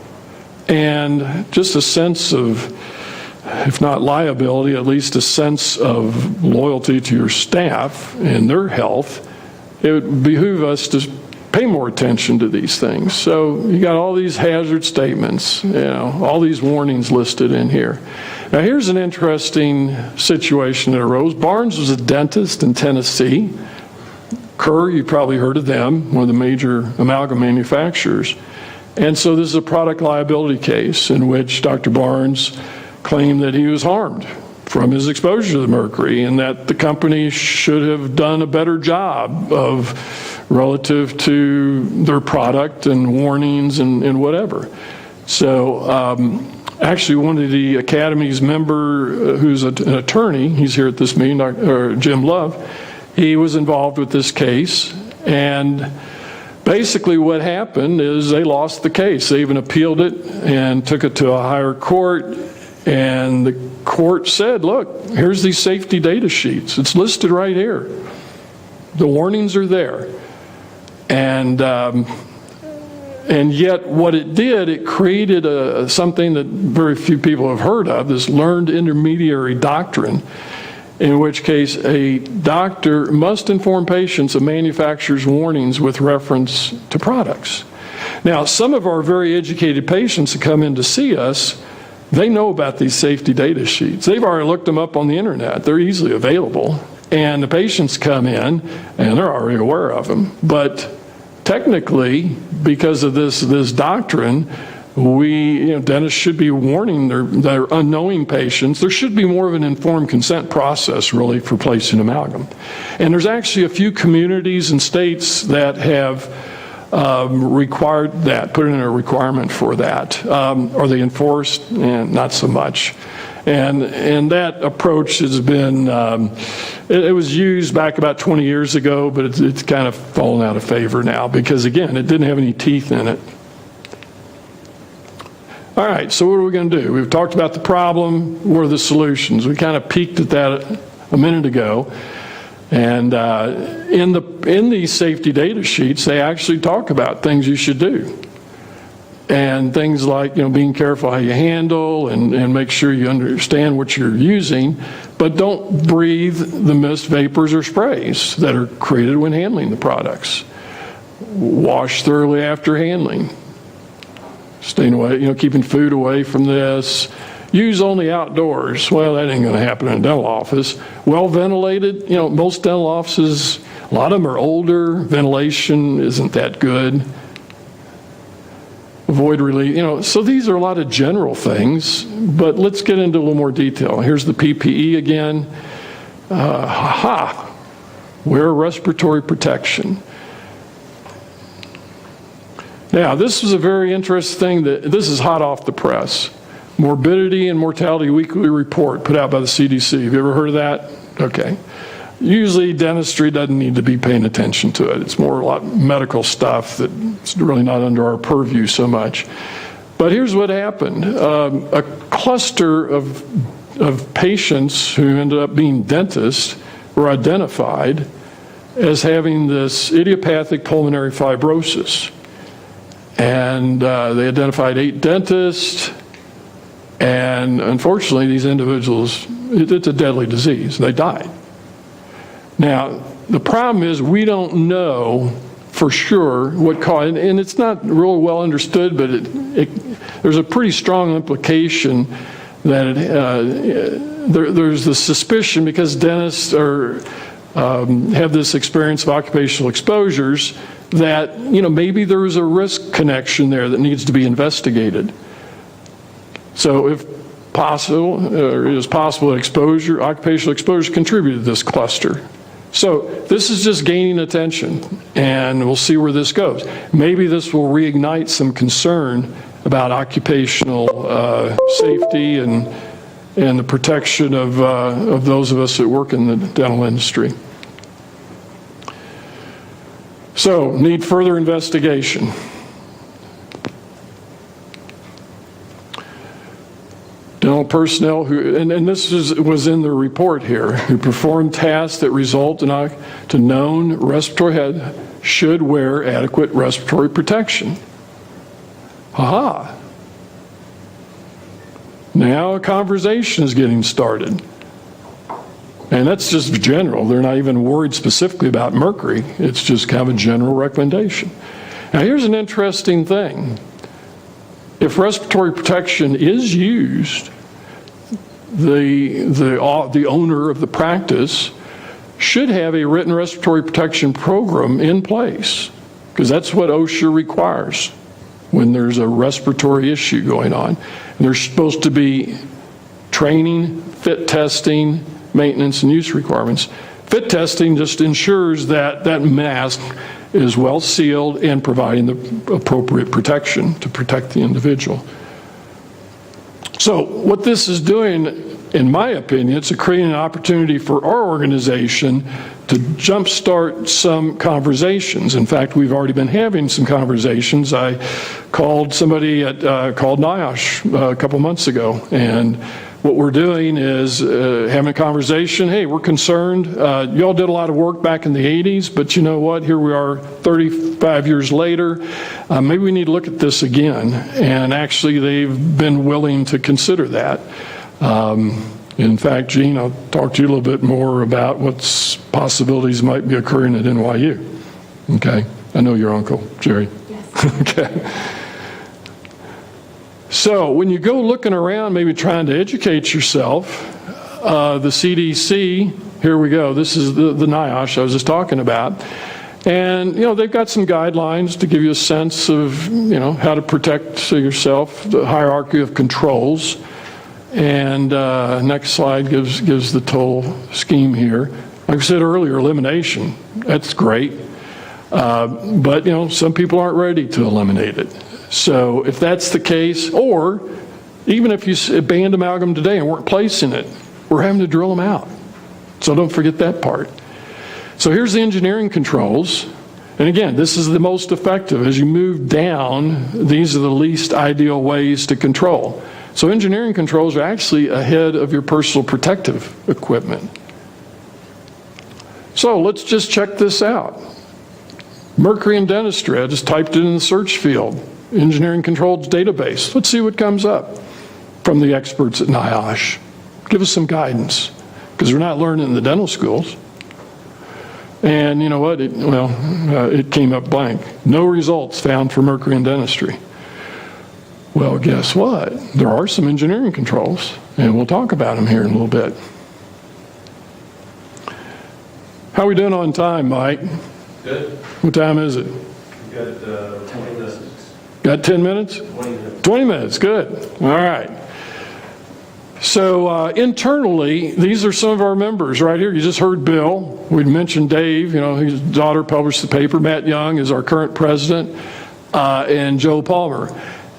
and just a sense of, if not liability, at least a sense of loyalty to your staff and their health, it would behoove us to pay more attention to these things. So you got all these hazard statements, all these warnings listed in here. Now here's an interesting situation that arose. Barnes was a dentist in Tennessee. Kerr, you probably heard of them, one of the major amalgam manufacturers. And so this is a product liability case in which Dr. Barnes claimed that he was harmed from his exposure to the mercury and that the company should have done a better job of relative to their product and warnings and whatever. So actually one of the Academy's member who's an attorney, he's here at this meeting, Jim Love, he was involved with this case, and basically what happened is they lost the case. They even appealed it and took it to a higher court, and the court said, look, here's these safety data sheets. It's listed right here. The warnings are there. And yet what it did, it created something that very few people have heard of, this learned intermediary doctrine, in which case a doctor must inform patients of manufacturer's warnings with reference to products. Now, some of our very educated patients that come in to see us, they know about these safety data sheets. They've already looked them up on the internet. They're easily available. And the patients come in and they're already aware of them. But technically, because of this doctrine, dentists should be warning their unknowing patients. There should be more of an informed consent process, really, for placing amalgam. And there's actually a few communities and states that have required that, put in a requirement for that. Are they enforced? Not so much. And that approach has been, it was used back about 20 years ago, but it's kind of fallen out of favor now because, again, it didn't have any teeth in it. All right, so what are we going to do? We've talked about the problem. What are the solutions? We kind of peeked at that a minute ago. And in these safety data sheets, they actually talk about things you should do. And things like, being careful how you handle and make sure you understand what you're using, but don't breathe the mist, vapors, or sprays that are created when handling the products. Wash thoroughly after handling. Staying away, keeping food away from this. Use only outdoors. Well, that ain't going to happen in a dental office. Well ventilated, most dental offices, a lot of them are older. Ventilation isn't that good. Avoid relief, so these are a lot of general things, but let's get into a little more detail. Here's the PPE again. Wear respiratory protection. Now, this is a very interesting thing. This is hot off the press. Morbidity and Mortality Weekly Report put out by the CDC. Have you ever heard of that? Okay. Usually dentistry doesn't need to be paying attention to it. It's more a lot of medical stuff that's really not under our purview so much. But here's what happened. A cluster of patients who ended up being dentists were identified as having this idiopathic pulmonary fibrosis. And they identified 8 dentists, and unfortunately these individuals, it's a deadly disease. They died. Now, the problem is we don't know for sure what caused, and it's not really well understood, but there's a pretty strong implication that there's the suspicion, because dentists have this experience of occupational exposures, that maybe there is a risk connection there that needs to be investigated. So if possible, or it is possible that occupational exposure contributed to this cluster. So this is just gaining attention, and we'll see where this goes. Maybe this will reignite some concern about occupational safety and the protection of those of us that work in the dental industry. So, need further investigation. Dental personnel who, and this was in the report here, who perform tasks that result to known respiratory head should wear adequate respiratory protection. Now a conversation is getting started. And that's just general. They're not even worried specifically about mercury. It's just kind of a general recommendation. Now here's an interesting thing. If respiratory protection is used, the owner of the practice should have a written respiratory protection program in place, because that's what OSHA requires when there's a respiratory issue going on. And there's supposed to be training, fit testing, maintenance and use requirements. Fit testing just ensures that that mask is well sealed and providing the appropriate protection to protect the individual. So what this is doing, in my opinion, it's creating an opportunity for our organization to jumpstart some conversations. In fact, we've already been having some conversations. I called somebody called NIAOMT a couple months ago, and what we're doing is having a conversation. Hey, we're concerned. Y'all did a lot of work back in the 80s, but you know what? Here we are 35 years later. Maybe we need to look at this again. And actually, they've been willing to consider that. In fact, Gene, I'll talk to you a little bit more about what possibilities might be occurring at NYU. Okay? I know your uncle, Jerry. Yes. Okay. So when you go looking around, maybe trying to educate yourself, the CDC, here we go, this is the NIOSH I was just talking about, And, they've got some guidelines to give you a sense of, how to protect yourself, the hierarchy of controls. And next slide gives the total scheme here. Like I said earlier, elimination, that's great. But, some people aren't ready to eliminate it. So if that's the case, or even if you banned amalgam today and weren't placing it, we're having to drill them out. So don't forget that part. So here's the engineering controls. And again, this is the most effective. As you move down, these are the least ideal ways to control. So engineering controls are actually ahead of your personal protective equipment. So let's just check this out. Mercury in dentistry, I just typed it in the search field. Engineering controls database. Let's see what comes up from the experts at NIOSH. Give us some guidance, because we're not learning in the dental schools. And you know what? It came up blank. No results found for mercury in dentistry. Well, guess what? There are some engineering controls, and we'll talk about them here in a little bit. How are we doing on time, Mike?
Good.
What time is it?
We've got 20 minutes.
Got 10 minutes?
20 minutes.
20 minutes, good. All right. So internally, these are some of our members right here. You just heard Bill. We'd mentioned Dave, his daughter published the paper. Matt Young is our current president, and Joe Palmer.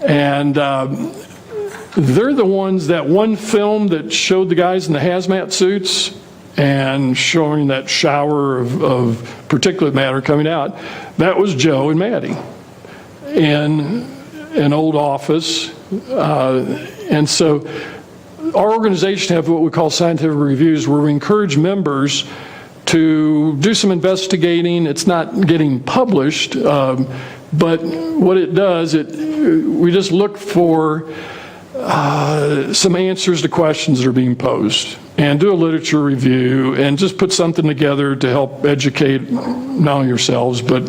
And they're the ones, that one film that showed the guys in the hazmat suits and showing that shower of particulate matter coming out, that was Joe and Maddie in an old office. And so our organization have what we call scientific reviews, where we encourage members to do some investigating. It's not getting published, but what it does, we just look for some answers to questions that are being posed, and do a literature review, and just put something together to help educate not only yourselves, but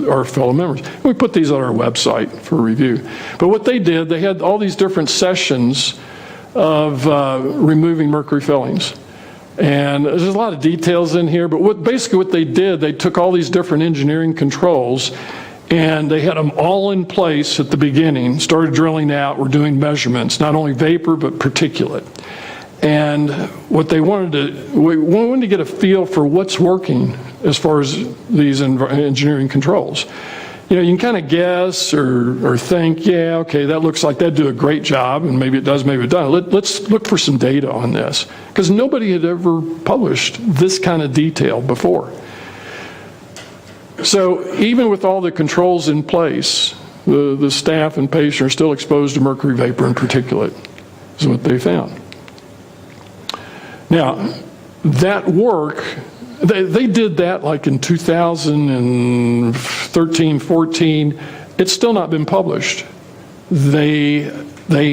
our fellow members. We put these on our website for review. But what they did, they had all these different sessions of removing mercury fillings. And there's a lot of details in here, but basically what they did, they took all these different engineering controls and they had them all in place at the beginning, started drilling out, we're doing measurements, not only vapor, but particulate. And what they we wanted to get a feel for what's working as far as these engineering controls. You can kind of guess or think, yeah, okay, that looks like that'd do a great job, and maybe it does, maybe it doesn't. Let's look for some data on this, because nobody had ever published this kind of detail before. So even with all the controls in place, the staff and patient are still exposed to mercury vapor and particulate, is what they found. Now, that work, they did that like in 2013, 14. It's still not been published. They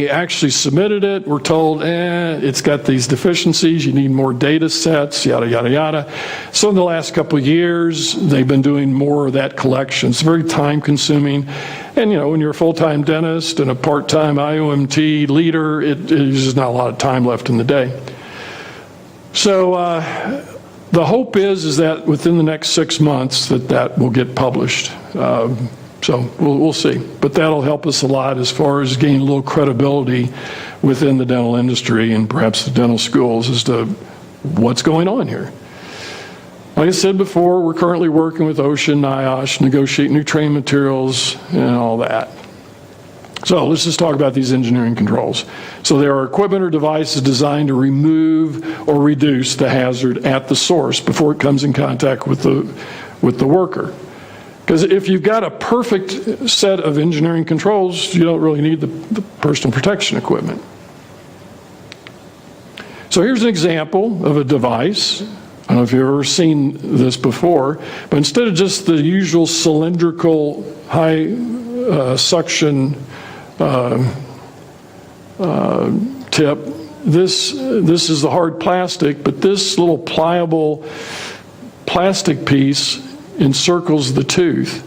actually submitted it. We're told, it's got these deficiencies. You need more data sets, yada, yada, yada. So in the last couple of years, they've been doing more of that collection. It's very time consuming. And when you're a full-time dentist and a part-time IAOMT leader, there's just not a lot of time left in the day. So the hope is that within the next 6 months that will get published. So we'll see. But that'll help us a lot as far as gaining a little credibility within the dental industry and perhaps the dental schools as to what's going on here. Like I said before, we're currently working with OSHA and NIOSH, negotiating new training materials and all that. So let's just talk about these engineering controls. So there are equipment or devices designed to remove or reduce the hazard at the source before it comes in contact with the worker. Because if you've got a perfect set of engineering controls, you don't really need the personal protection equipment. So here's an example of a device. I don't know if you've ever seen this before, but instead of just the usual cylindrical high suction tip, this is the hard plastic, but this little pliable plastic piece encircles the tooth.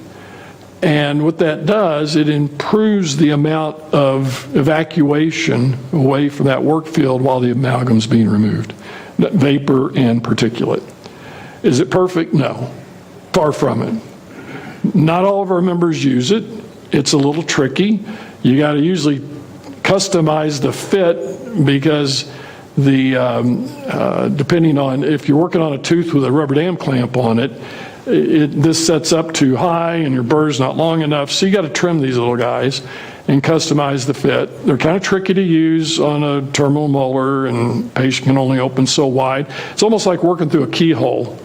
And what that does, it improves the amount of evacuation away from that work field while the amalgam is being removed. Vapor and particulate. Is it perfect? No. Far from it. Not all of our members use it. It's a little tricky. You got to usually customize the fit because depending on if you're working on a tooth with a rubber dam clamp on it, this sets up too high and your burr's not long enough. So you got to trim these little guys and customize the fit. They're kind of tricky to use on a terminal molar, and patient can only open so wide. It's almost like working through a keyhole.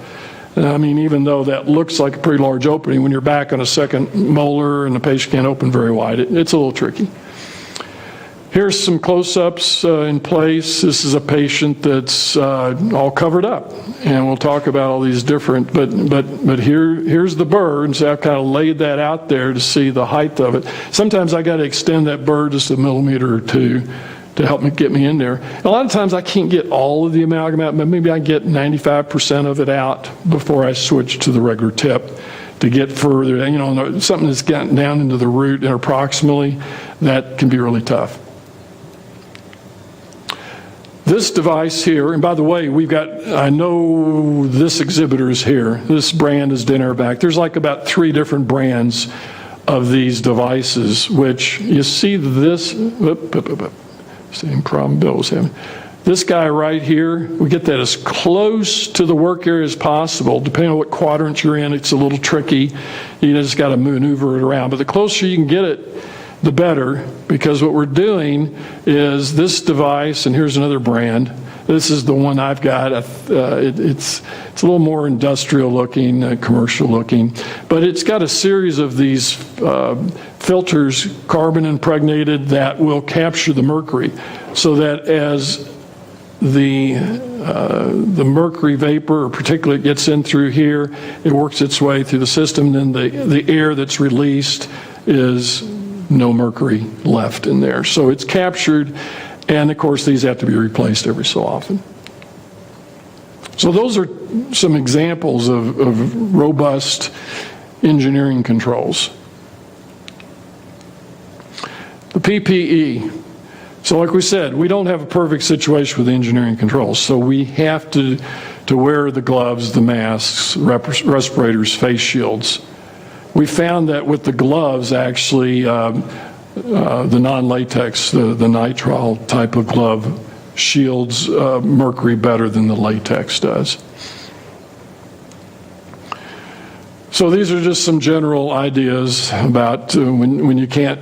I mean, even though that looks like a pretty large opening, when you're back on a second molar and the patient can't open very wide, it's a little tricky. Here's some close-ups in place. This is a patient that's all covered up, and we'll talk about all these different, but here's the burr, and so I've kind of laid that out there to see the height of it. Sometimes I got to extend that burr just a millimeter or two to help me get me in there. A lot of times I can't get all of the amalgam out, but maybe I get 95% of it out before I switch to the regular tip to get further. You know, something that's gotten down into the root interproximally, that can be really tough. This device here, and by the way, we've got, I know this exhibitor is here. This brand is Dinnerback. There's like about 3 different brands of these devices, which you see this, same problem Bill was having. This guy right here, we get that as close to the work area as possible. Depending on what quadrant you're in, it's a little tricky. You just got to maneuver it around. But the closer you can get it, the better, because what we're doing is this device, and here's another brand. This is the one I've got. It's a little more industrial looking, commercial looking, but it's got a series of these filters, carbon impregnated, that will capture the mercury, so that as the mercury vapor or particulate gets in through here, it works its way through the system, and then the air that's released is no mercury left in there. So it's captured, and of course these have to be replaced every so often. So those are some examples of robust engineering controls. The PPE. So like we said, we don't have a perfect situation with engineering controls, so we have to wear the gloves, the masks, respirators, face shields. We found that with the gloves, actually, the non-latex, the nitrile type of glove shields mercury better than the latex does. So these are just some general ideas about when you can't,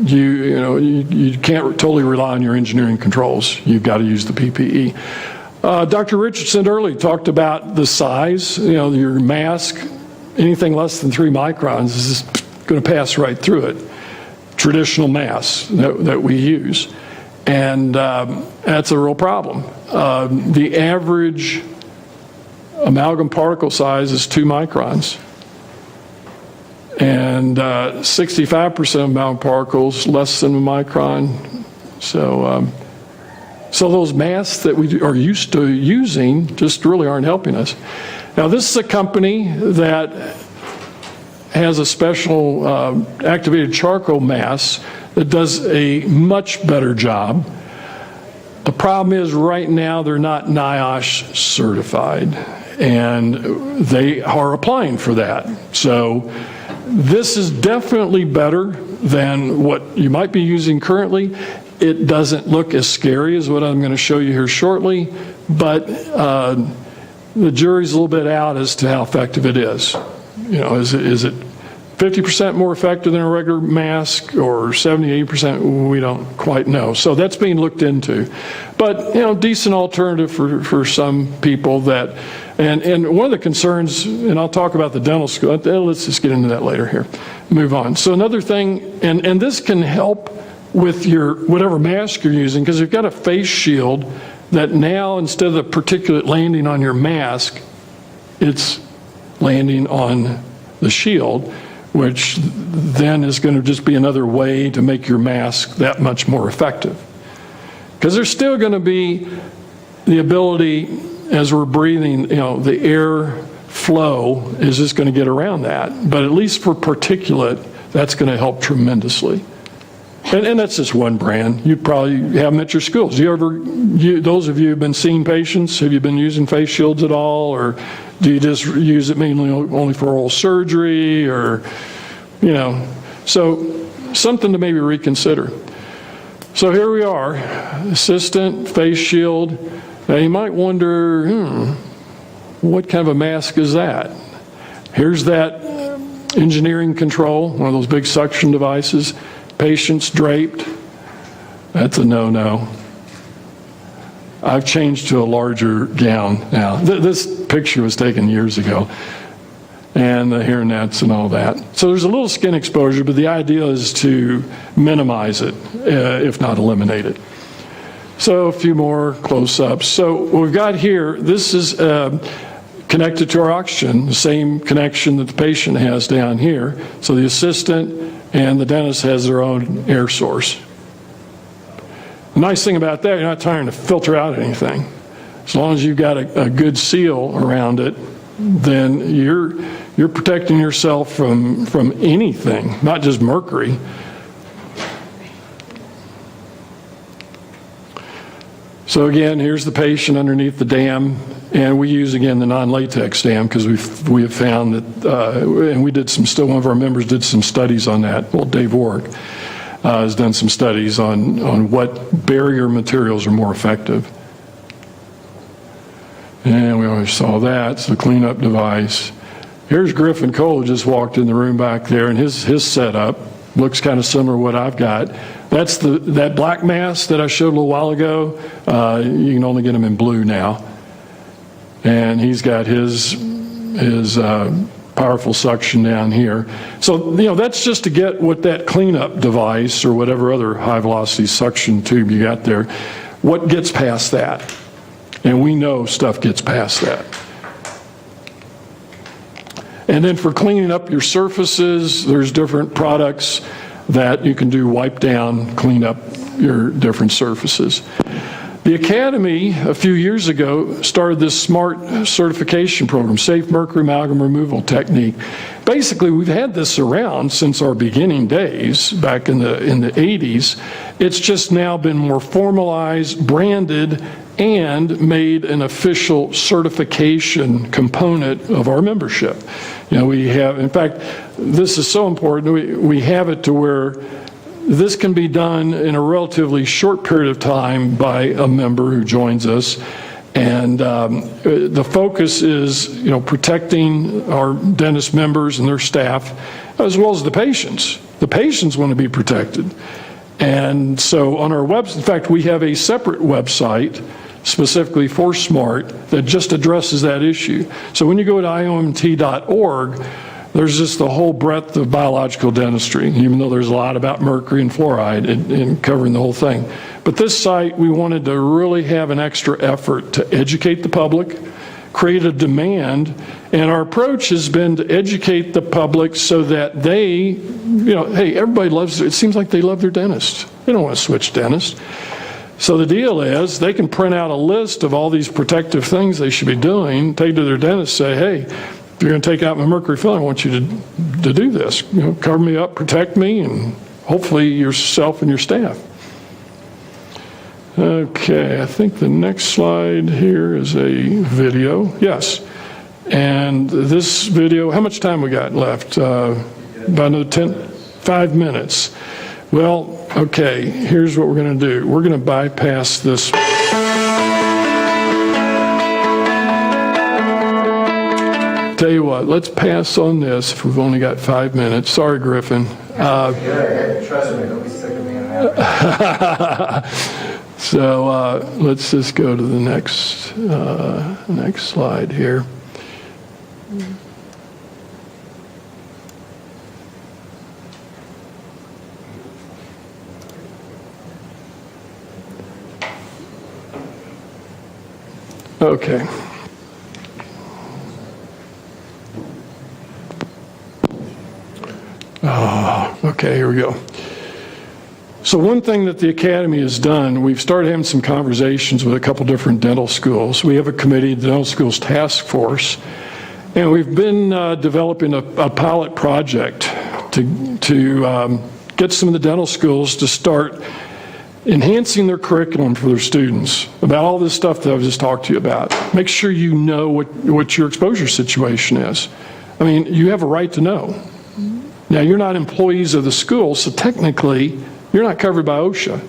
you can't totally rely on your engineering controls. You've got to use the PPE. Dr. Richardson earlier talked about the size. Your mask, anything less than 3 microns is just going to pass right through it. Traditional masks that we use. And that's a real problem. The average amalgam particle size is 2 microns. And 65% of amalgam particles less than a micron. So those masks that we are used to using just really aren't helping us. Now, this is a company that has a special activated charcoal mask that does a much better job. The problem is right now they're not NIOSH certified, and they are applying for that. So this is definitely better than what you might be using currently. It doesn't look as scary as what I'm going to show you here shortly, but the jury's a little bit out as to how effective it is. Is it 50% more effective than a regular mask, or 70, 80%? We don't quite know. So that's being looked into. But, decent alternative for some people that, and one of the concerns, and I'll talk about the dental school, let's just get into that later here. Move on. So another thing, and this can help with your, whatever mask you're using, because you've got a face shield that now, instead of the particulate landing on your mask, it's landing on the shield, which then is going to just be another way to make your mask that much more effective. Because there's still going to be the ability, as we're breathing, the air flow is just going to get around that. But at least for particulate, that's going to help tremendously. And that's just one brand. You probably have them at your schools. Those of you who've been seeing patients, have you been using face shields at all? Or do you just use it mainly only for oral surgery? Or, so something to maybe reconsider. So here we are, assistant, face shield. Now you might wonder, what kind of a mask is that? Here's that engineering control, one of those big suction devices. Patients draped. That's a no-no. I've changed to a larger gown now. This picture was taken years ago. And the hair nets and all that. So there's a little skin exposure, but the idea is to minimize it, if not eliminate it. So a few more close-ups. So what we've got here, this is connected to our oxygen, the same connection that the patient has down here. So the assistant and the dentist has their own air source. The nice thing about that, you're not trying to filter out anything. As long as you've got a good seal around it, then you're protecting yourself from anything, not just mercury. So again, here's the patient underneath the dam, and we use again the non-latex dam because we have found that, and we did one of our members did some studies on that. Well, Dave Warwick has done some studies on what barrier materials are more effective. And we always saw that. So the cleanup device. Here's Griffin Cole, who just walked in the room back there, and his setup looks kind of similar to what I've got. That's that black mask that I showed a little while ago. You can only get them in blue now. And he's got his powerful suction down here. So, that's just to get what that cleanup device or whatever other high-velocity suction tube you got there, what gets past that. And we know stuff gets past that. And then for cleaning up your surfaces, there's different products that you can do wipe down, clean up your different surfaces. The Academy, a few years ago, started this SMART certification program, Safe Mercury Amalgam Removal Technique. Basically, we've had this around since our beginning days, back in the 80s. It's just now been more formalized, branded, and made an official certification component of our membership. We have, in fact, this is so important, we have it to where this can be done in a relatively short period of time by a member who joins us. And the focus is, protecting our dentist members and their staff, as well as the patients. The patients want to be protected. And so on our website, in fact, we have a separate website specifically for SMART that just addresses that issue. So when you go to IAOMT.org, there's just the whole breadth of biological dentistry, even though there's a lot about mercury and fluoride in covering the whole thing. But this site, we wanted to really have an extra effort to educate the public, create a demand, and our approach has been to educate the public so that they, hey, everybody loves, it seems like they love their dentist. They don't want to switch dentists. So the deal is they can print out a list of all these protective things they should be doing, take to their dentist, say, hey, if you're going to take out my mercury filling, I want you to do this. Cover me up, protect me, and hopefully yourself and your staff. Okay, I think the next slide here is a video. Yes. And this video, how much time we got left? About another 5 minutes. Well, okay, here's what we're going to do. We're going to bypass this. Tell you what, let's pass on this if we've only got 5 minutes. Sorry, Griffin.
Trust me, don't be sick of me on that.
So let's just go to the next slide here. Okay. Okay, here we go. So one thing that the Academy has done, we've started having some conversations with a couple different dental schools. We have a committee, the Dental Schools Task Force, and we've been developing a pilot project to get some of the dental schools to start enhancing their curriculum for their students about all this stuff that I've just talked to you about. Make sure you know what your exposure situation is. I mean, you have a right to know. Now, you're not employees of the school, so technically, you're not covered by OSHA.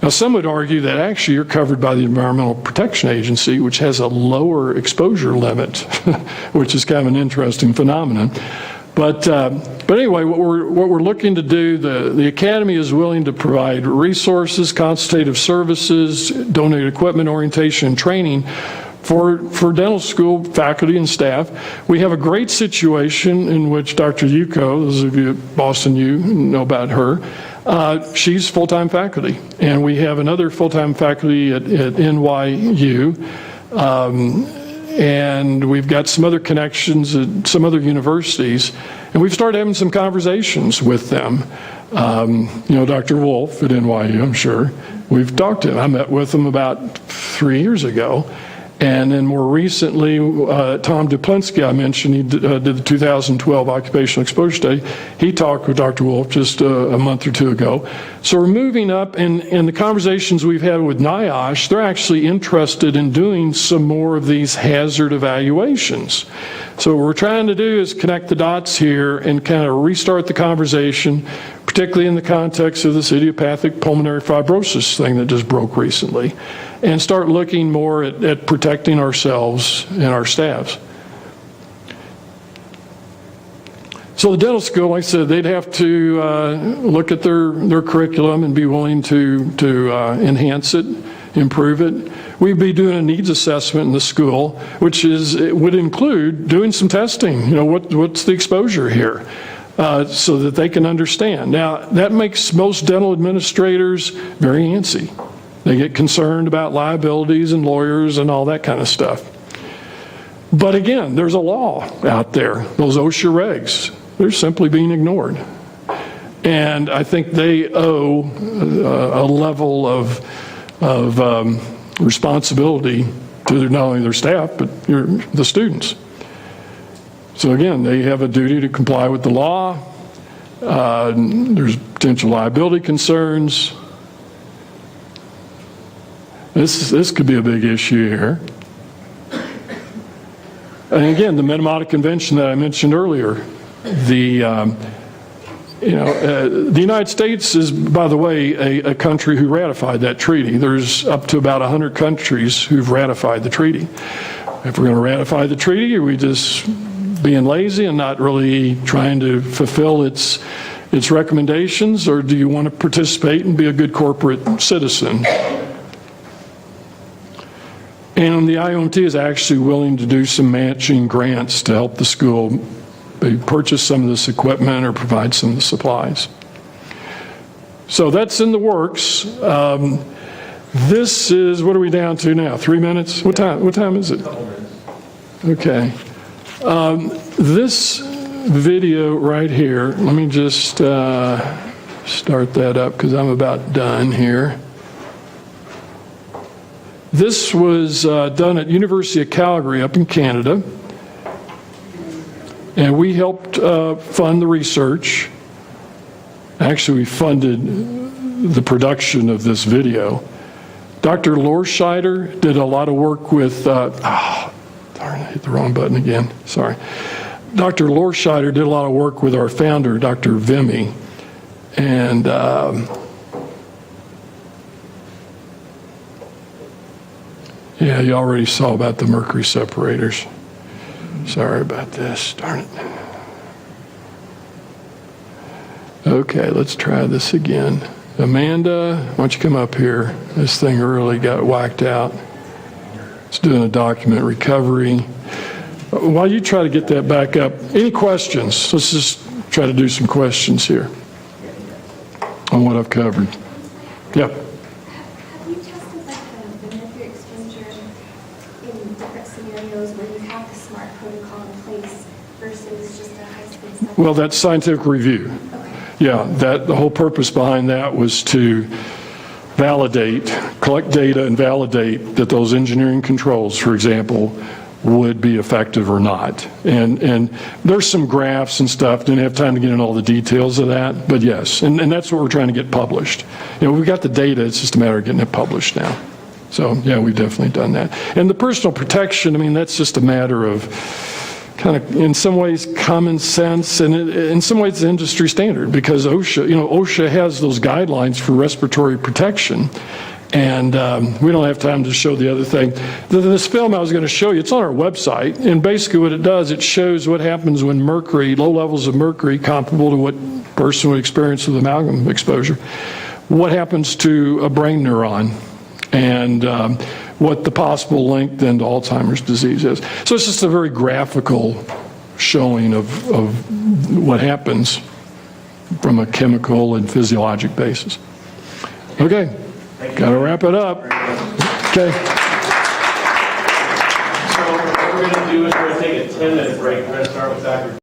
Now, some would argue that actually you're covered by the Environmental Protection Agency, which has a lower exposure limit, which is kind of an interesting phenomenon. But anyway, what we're looking to do, the Academy is willing to provide resources, consultative services, donated equipment, orientation, and training for dental school faculty and staff. We have a great situation in which Dr. Yuko, those of you at Boston U know about her, she's full-time faculty. And we have another full-time faculty at NYU. And we've got some other connections at some other universities, and we've started having some conversations with them. Dr. Wolf at NYU, I'm sure. We've talked to him. I met with him about 3 years ago. And then more recently, Tom Duplinsky, I mentioned, he did the 2012 Occupational Exposure Study. He talked with Dr. Wolf just a month or two ago. So we're moving up, and the conversations we've had with NIAOMT, they're actually interested in doing some more of these hazard evaluations. So what we're trying to do is connect the dots here and kind of restart the conversation, particularly in the context of this idiopathic pulmonary fibrosis thing that just broke recently, and start looking more at protecting ourselves and our staffs. So the dental school, like I said, they'd have to look at their curriculum and be willing to enhance it, improve it. We'd be doing a needs assessment in the school, which would include doing some testing. What's the exposure here? So that they can understand. Now, that makes most dental administrators very antsy. They get concerned about liabilities and lawyers and all that kind of stuff. But again, there's a law out there, those OSHA regs. They're simply being ignored. And I think they owe a level of responsibility to not only their staff, but the students. So again, they have a duty to comply with the law. There's potential liability concerns. This could be a big issue here. And again, the Minamata Convention that I mentioned earlier, the United States is, by the way, a country who ratified that treaty. There's up to about 100 countries who've ratified the treaty. If we're going to ratify the treaty, are we just being lazy and not really trying to fulfill its recommendations, or do you want to participate and be a good corporate citizen? And the IAOMT is actually willing to do some matching grants to help the school purchase some of this equipment or provide some of the supplies. So that's in the works. This is, what are we down to now? 3 minutes? What time is it? Okay. This video right here, let me just start that up because I'm about done here. This was done at University of Calgary up in Canada, and we helped fund the research. Actually, we funded the production of this video. Dr. Lorscheider did a lot of work with, darn, I hit the wrong button again, sorry. Dr. Lorscheider did a lot of work with our founder, Dr. Vimy, and yeah, you already saw about the mercury separators. Sorry about this, darn it. Okay, let's try this again. Amanda, why don't you come up here? This thing really got whacked out. It's doing a document recovery. While you try to get that back up, any questions? Let's just try to do some questions here on what I've covered. Yeah.
Have you tested the mercury exposure in different scenarios where you have the SMART protocol in place versus just a high-speed study?
Well, that's scientific review.
Okay.
Yeah, the whole purpose behind that was to collect data and validate that those engineering controls, for example, would be effective or not. And there's some graphs and stuff. Didn't have time to get into all the details of that, but yes, and that's what we're trying to get published. We've got the data, it's just a matter of getting it published now. So yeah, we've definitely done that. And the personal protection, I mean, that's just a matter of kind of, in some ways, common sense, and in some ways, it's industry standard, because OSHA, OSHA has those guidelines for respiratory protection. And we don't have time to show the other thing. This film I was going to show you, it's on our website, and basically what it does, it shows what happens when mercury, low levels of mercury, comparable to what a person would experience with amalgam exposure, what happens to a brain neuron, and what the possible link then to Alzheimer's disease is. So it's just a very graphical showing of what happens from a chemical and physiologic basis. Okay. Got to wrap it up. Okay.
So what we're going to do is we're going to take a 10-minute break. We're going to start with Dr.